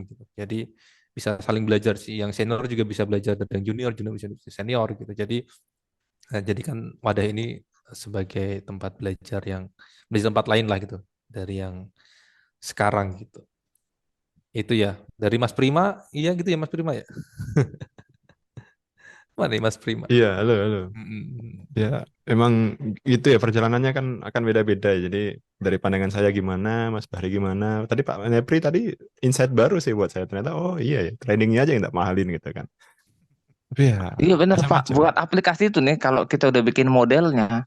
Speaker 1: gitu. Jadi bisa saling belajar sih, yang senior juga bisa belajar dari yang junior bisa senior gitu. Jadi jadikan wadah ini sebagai tempat belajar yang menjadi tempat lain lah gitu dari yang sekarang gitu. Itu ya dari Mas Prima, iya gitu ya Mas Prima ya. Mana nih Mas Prima?
Speaker 2: Iya, halo. Ya, emang gitu ya perjalanannya kan akan beda-beda ya. Jadi dari pandangan saya gimana, Mas Bahri gimana. Tadi Pak Nepri tadi insight baru sih buat saya. Ternyata oh iya ya, trainingnya aja yang tak mahalin gitu kan. Tapi ya
Speaker 13: Iya benar Pak,
Speaker 2: macam-macam.
Speaker 13: buat aplikasi itu nih kalau kita udah bikin modelnya,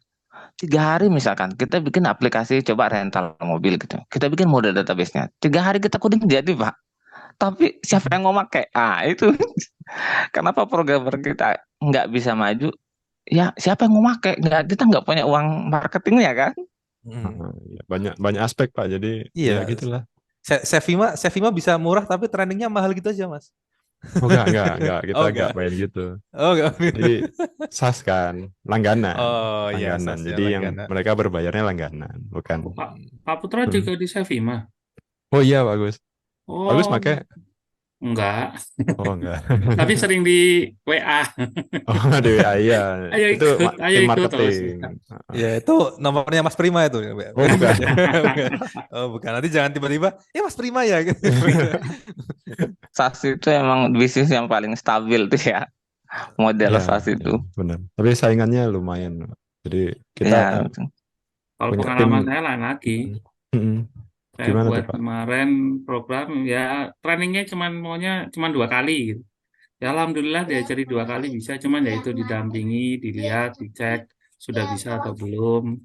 Speaker 13: 3 hari misalkan kita bikin aplikasi coba rental mobil gitu. Kita bikin model database-nya. 3 hari kita coding jadi, Pak. Tapi siapa yang mau pakai? Itu kenapa programmer kita nggak bisa maju? Ya siapa yang mau pakai? Kita nggak punya uang marketingnya kan?
Speaker 2: Ya, banyak aspek Pak. Jadi ya
Speaker 1: Iya.
Speaker 2: gitulah.
Speaker 1: Sevima bisa murah tapi trainingnya mahal gitu aja, Mas.
Speaker 2: Oh enggak, kita
Speaker 1: Oh,
Speaker 2: enggak
Speaker 1: enggak.
Speaker 2: main gitu.
Speaker 1: Oh, enggak.
Speaker 2: Jadi SaaS kan, langganan.
Speaker 1: Oh iya,
Speaker 2: Langganan.
Speaker 1: SaaS-nya
Speaker 2: Jadi yang
Speaker 1: langganan.
Speaker 2: mereka berbayarnya langganan, bukan.
Speaker 7: Pak Putra juga di Sevima.
Speaker 2: Oh iya, bagus. Bagus
Speaker 7: Oh,
Speaker 2: pakai.
Speaker 7: enggak.
Speaker 2: Oh enggak.
Speaker 7: Tapi sering di WA.
Speaker 2: Oh di WA iya.
Speaker 7: Ayo
Speaker 2: Itu
Speaker 7: ikut, ayo
Speaker 2: tim
Speaker 7: ikut
Speaker 2: marketing.
Speaker 1: Ya itu nomornya Mas Prima itu.
Speaker 2: Oh bukan.
Speaker 1: Oh bukan. Nanti jangan tiba-tiba, ya Mas Prima ya.
Speaker 13: SaaS itu emang bisnis yang paling stabil tuh ya. Model
Speaker 2: Ya,
Speaker 13: SaaS itu.
Speaker 2: benar. Tapi saingannya lumayan. Jadi
Speaker 13: Ya,
Speaker 2: kita
Speaker 7: Kalau
Speaker 2: punya
Speaker 7: pengalaman
Speaker 2: tim.
Speaker 7: saya lain lagi. Saya
Speaker 2: Gimana
Speaker 7: buat
Speaker 2: tuh Pak?
Speaker 7: kemarin program ya trainingnya cuman 2 kali gitu. Ya alhamdulillah diajari 2 kali bisa, cuman ya itu didampingi, dilihat, dicek sudah bisa atau belum.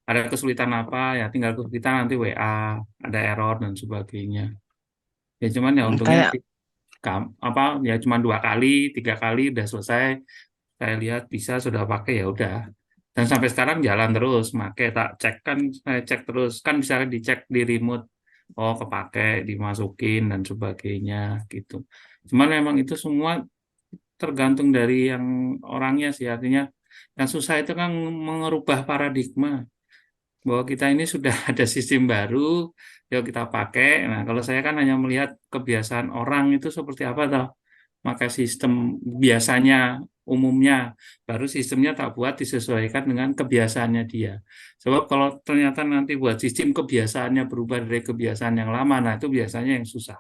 Speaker 7: Ada kesulitan apa ya tinggal kesulitan nanti WA, ada error dan sebagainya. Ya cuman ya untungnya
Speaker 13: kayak
Speaker 7: ya cuman 2 kali, 3 kali udah selesai. Saya lihat bisa sudah pakai ya udah. Dan sampai sekarang jalan terus, make tak cek kan, saya cek terus kan bisa dicek di remote, oh kepake, dimasukin dan sebagainya gitu. Cuman memang itu semua tergantung dari yang orangnya sih, artinya yang susah itu kan mengubah paradigma bahwa kita ini sudah ada sistem baru, yuk kita pakai. Nah kalau saya kan hanya melihat kebiasaan orang itu seperti apa toh, maka sistem biasanya umumnya baru sistemnya tak buat disesuaikan dengan kebiasaannya dia. Sebab kalau ternyata nanti buat sistem kebiasaannya berubah dari kebiasaan yang lama, nah itu biasanya yang susah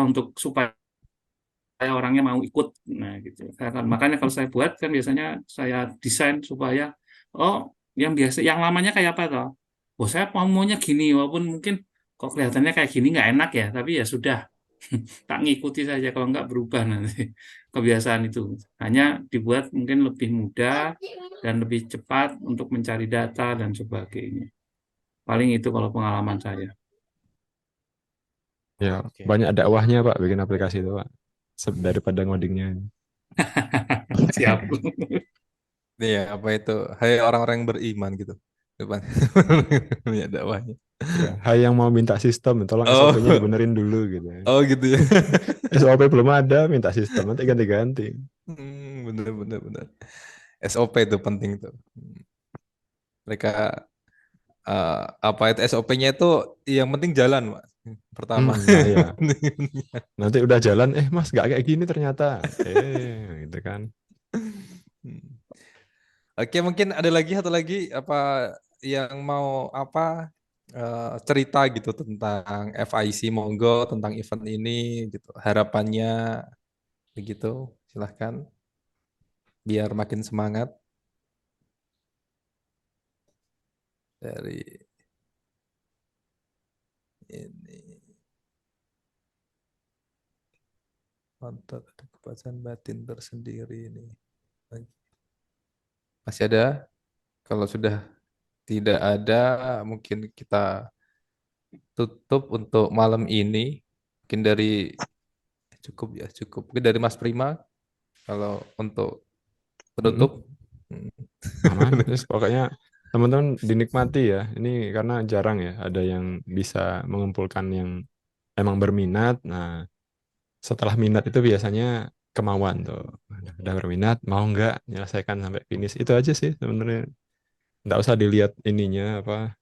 Speaker 7: untuk supaya orangnya mau ikut. Nah gitu. Makanya kalau saya buat kan biasanya saya desain supaya yang lamanya kayak apa toh? Oh saya maunya gini, walaupun mungkin kok kelihatannya kayak gini nggak enak ya, tapi ya sudah. Tak ngikuti saja kalau nggak berubah nanti kebiasaan itu. Hanya dibuat mungkin lebih mudah dan lebih cepat untuk mencari data dan sebagainya. Paling itu kalau pengalaman saya.
Speaker 2: Ya, banyak dakwahnya Pak bikin aplikasi itu Pak. Daripada ngodingnya.
Speaker 7: Siap.
Speaker 1: Iya, apa itu? Hai orang-orang yang beriman gitu. Depan. Ya dakwahnya.
Speaker 2: Ya, hai yang mau minta sistem, tolong
Speaker 1: Oh.
Speaker 2: SOP-nya dibenerin dulu gitu.
Speaker 1: Oh gitu ya.
Speaker 2: SOP belum ada, minta sistem nanti ganti-ganti.
Speaker 1: Bener. SOP itu penting tuh. Mereka apa itu SOP-nya itu yang penting jalan, Mas. Pertama.
Speaker 2: Nah, ya. Nanti udah jalan, Mas nggak kayak gini ternyata. Gitu kan.
Speaker 1: Oke, mungkin ada lagi satu lagi apa yang mau apa cerita gitu tentang FIC monggo tentang event ini gitu. Harapannya begitu. Silahkan. Biar makin semangat. Dari ini untuk ada kepuasan batin tersendiri ini. Masih ada? Kalau sudah tidak ada, mungkin kita tutup untuk malam ini. Mungkin dari cukup ya, cukup. Mungkin dari Mas Prima kalau untuk penutup.
Speaker 2: Aman. Terus pokoknya teman-teman dinikmati ya. Ini karena jarang ya ada yang bisa mengumpulkan yang emang berminat. Nah, setelah minat itu biasanya kemauan tuh. Udah berminat, mau nggak menyelesaikan sampai finish. Itu aja sih sebenarnya. Nggak usah dilihat ininya apa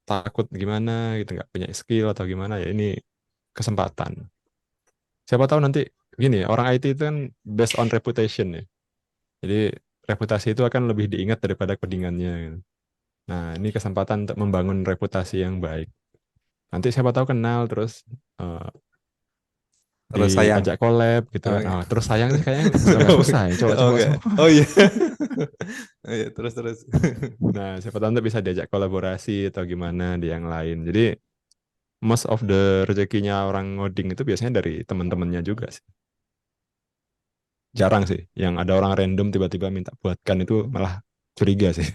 Speaker 2: takut gimana gitu, nggak punya skill atau gimana ya, ini kesempatan. Siapa tahu nanti gini ya, orang IT itu kan based on reputation ya. Jadi reputasi itu akan lebih diingat daripada codingannya gitu. Nah, ini kesempatan untuk membangun reputasi yang baik. Nanti siapa tahu kenal terus
Speaker 1: terus sayang,
Speaker 2: diajak collab gitu kan.
Speaker 1: iya.
Speaker 2: Terus sayang sih kayaknya nggak susah ya. Coba.
Speaker 1: Oh iya. Terus.
Speaker 2: Nah, siapa tahu nanti bisa diajak kolaborasi atau gimana di yang lain. Jadi most of the rezekinya orang ngoding itu biasanya dari teman-temannya juga sih. Jarang sih yang ada orang random tiba-tiba minta buatkan, itu malah Curiga sih.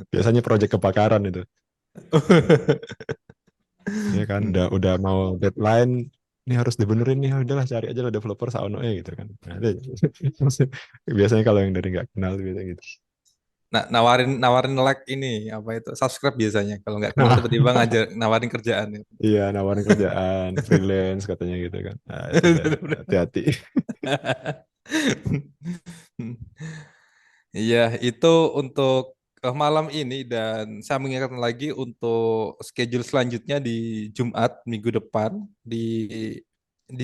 Speaker 2: Biasanya proyek kebakaran itu. Ya kan udah mau deadline, ini harus dibenerin nih, udahlah cari aja lah developer saunoe gitu kan. Nah, biasanya kalau yang dari nggak kenal gitu.
Speaker 1: Nah, nawarin like ini apa itu subscribe biasanya kalau nggak kenal tiba-tiba ngajar nawarin kerjaan.
Speaker 2: Iya, nawarin kerjaan freelance katanya gitu kan. Nah, sudah, hati-hati.
Speaker 1: Iya, itu untuk malam ini dan saya mengingatkan lagi untuk schedule selanjutnya di Jumat minggu depan di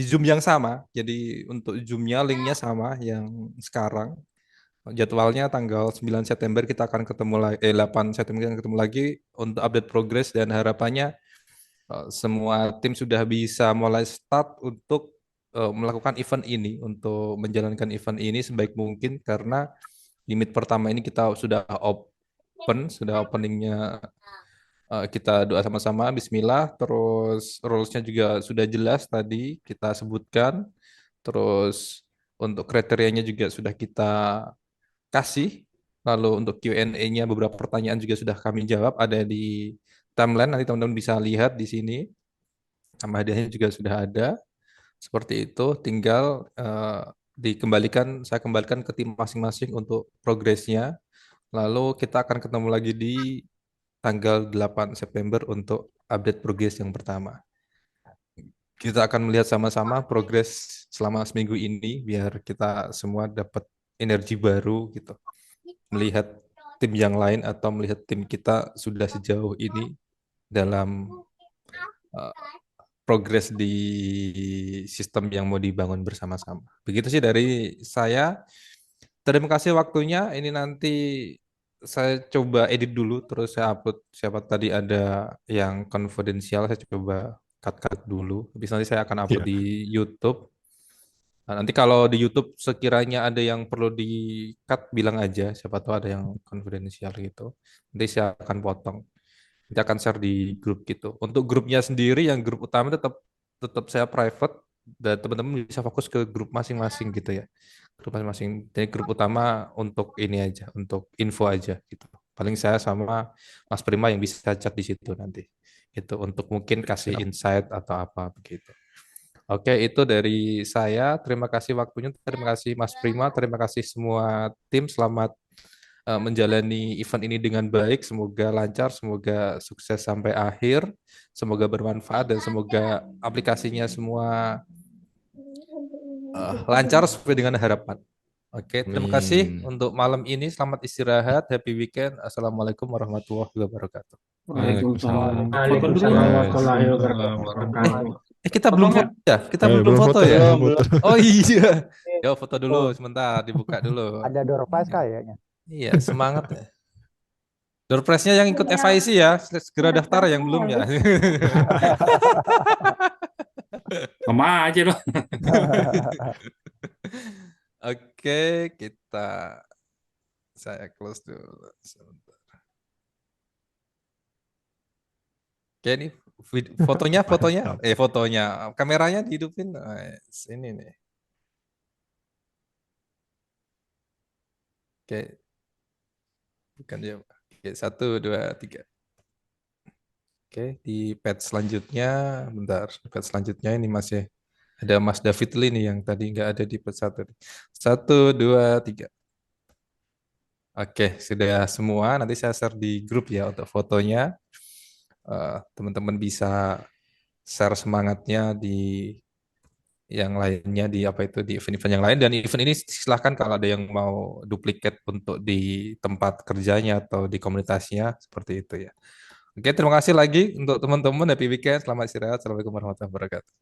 Speaker 1: Zoom yang sama. Jadi untuk Zoom-nya linknya sama yang sekarang. Jadwalnya tanggal 9 September kita akan ketemu lagi 8 September kita akan ketemu lagi untuk update progress dan harapannya semua tim sudah bisa mulai start untuk melakukan event ini untuk menjalankan event ini sebaik mungkin karena limit pertama ini kita sudah openingnya kita doa sama-sama Bismillah, terus rules-nya juga sudah jelas tadi kita sebutkan, terus untuk kriterianya juga sudah kita kasih, lalu untuk Q&A-nya beberapa pertanyaan juga sudah kami jawab, ada di timeline, nanti teman-teman bisa lihat di sini, sama hadiahnya juga sudah ada, seperti itu, tinggal saya kembalikan ke tim masing-masing untuk progresnya, lalu kita akan ketemu lagi di tanggal 8 September untuk update progres yang pertama. Kita akan melihat sama-sama progres selama seminggu ini biar kita semua dapat energi baru gitu. Melihat tim yang lain atau melihat tim kita sudah sejauh ini dalam progres di sistem yang mau dibangun bersama-sama. Begitu sih dari saya. Terima kasih waktunya. Ini nanti saya coba edit dulu, terus saya upload. Siapa tadi ada yang konfidensial, saya coba cut dulu. Habis nanti saya akan upload di YouTube. Nah, nanti kalau di YouTube sekiranya ada yang perlu di-cut, bilang aja. Siapa tahu ada yang konfidensial gitu. Nanti saya akan potong. Nanti akan share di grup gitu. Untuk grupnya sendiri, yang grup utama tetap saya private, dan teman-teman bisa fokus ke grup masing-masing gitu ya. Grup masing-masing. Jadi grup utama untuk ini aja, untuk info aja gitu. Paling saya sama Mas Prima yang bisa chat di situ nanti. Itu untuk mungkin kasih insight atau apa begitu. Oke, itu dari saya. Terima kasih waktunya. Terima kasih Mas Prima. Terima kasih semua tim. Selamat menjalani event ini dengan baik. Semoga lancar, semoga sukses sampai akhir. Semoga bermanfaat dan semoga aplikasinya semua lancar sesuai dengan harapan. Oke, terima kasih untuk malam ini. Selamat istirahat, happy weekend. Assalamualaikum warahmatullahi wabarakatuh.
Speaker 7: Waalaikumsalam.
Speaker 3: warahmatullahi wabarakatuh.
Speaker 1: Kita belum foto ya? Kita belum foto ya? Oh iya. Yo foto dulu sebentar, dibuka dulu.
Speaker 14: Ada door prize kayaknya.
Speaker 1: Iya, semangat ya. Door prize-nya yang ikut FIC ya, segera daftar yang belum ya.
Speaker 7: Sama aja loh.
Speaker 1: Oke, saya close dulu sebentar. Oke, ini fotonya, kameranya dihidupin. Ini nih. Oke, bukan dia. Oke, 1, 2, 3. Oke, di page selanjutnya, bentar. Di page selanjutnya ini masih ada Mas David Lee nih yang tadi nggak ada di page 1. 1, 2, 3. Oke, sudah semua. Nanti saya share di grup ya untuk fotonya. Teman-teman bisa share semangatnya di yang lainnya di di event-event yang lain, dan event ini silahkan kalau ada yang mau duplikat untuk di tempat kerjanya atau di komunitasnya seperti itu ya. Oke, terima kasih lagi untuk teman-teman, happy weekend, selamat istirahat, assalamualaikum warahmatullahi wabarakatuh.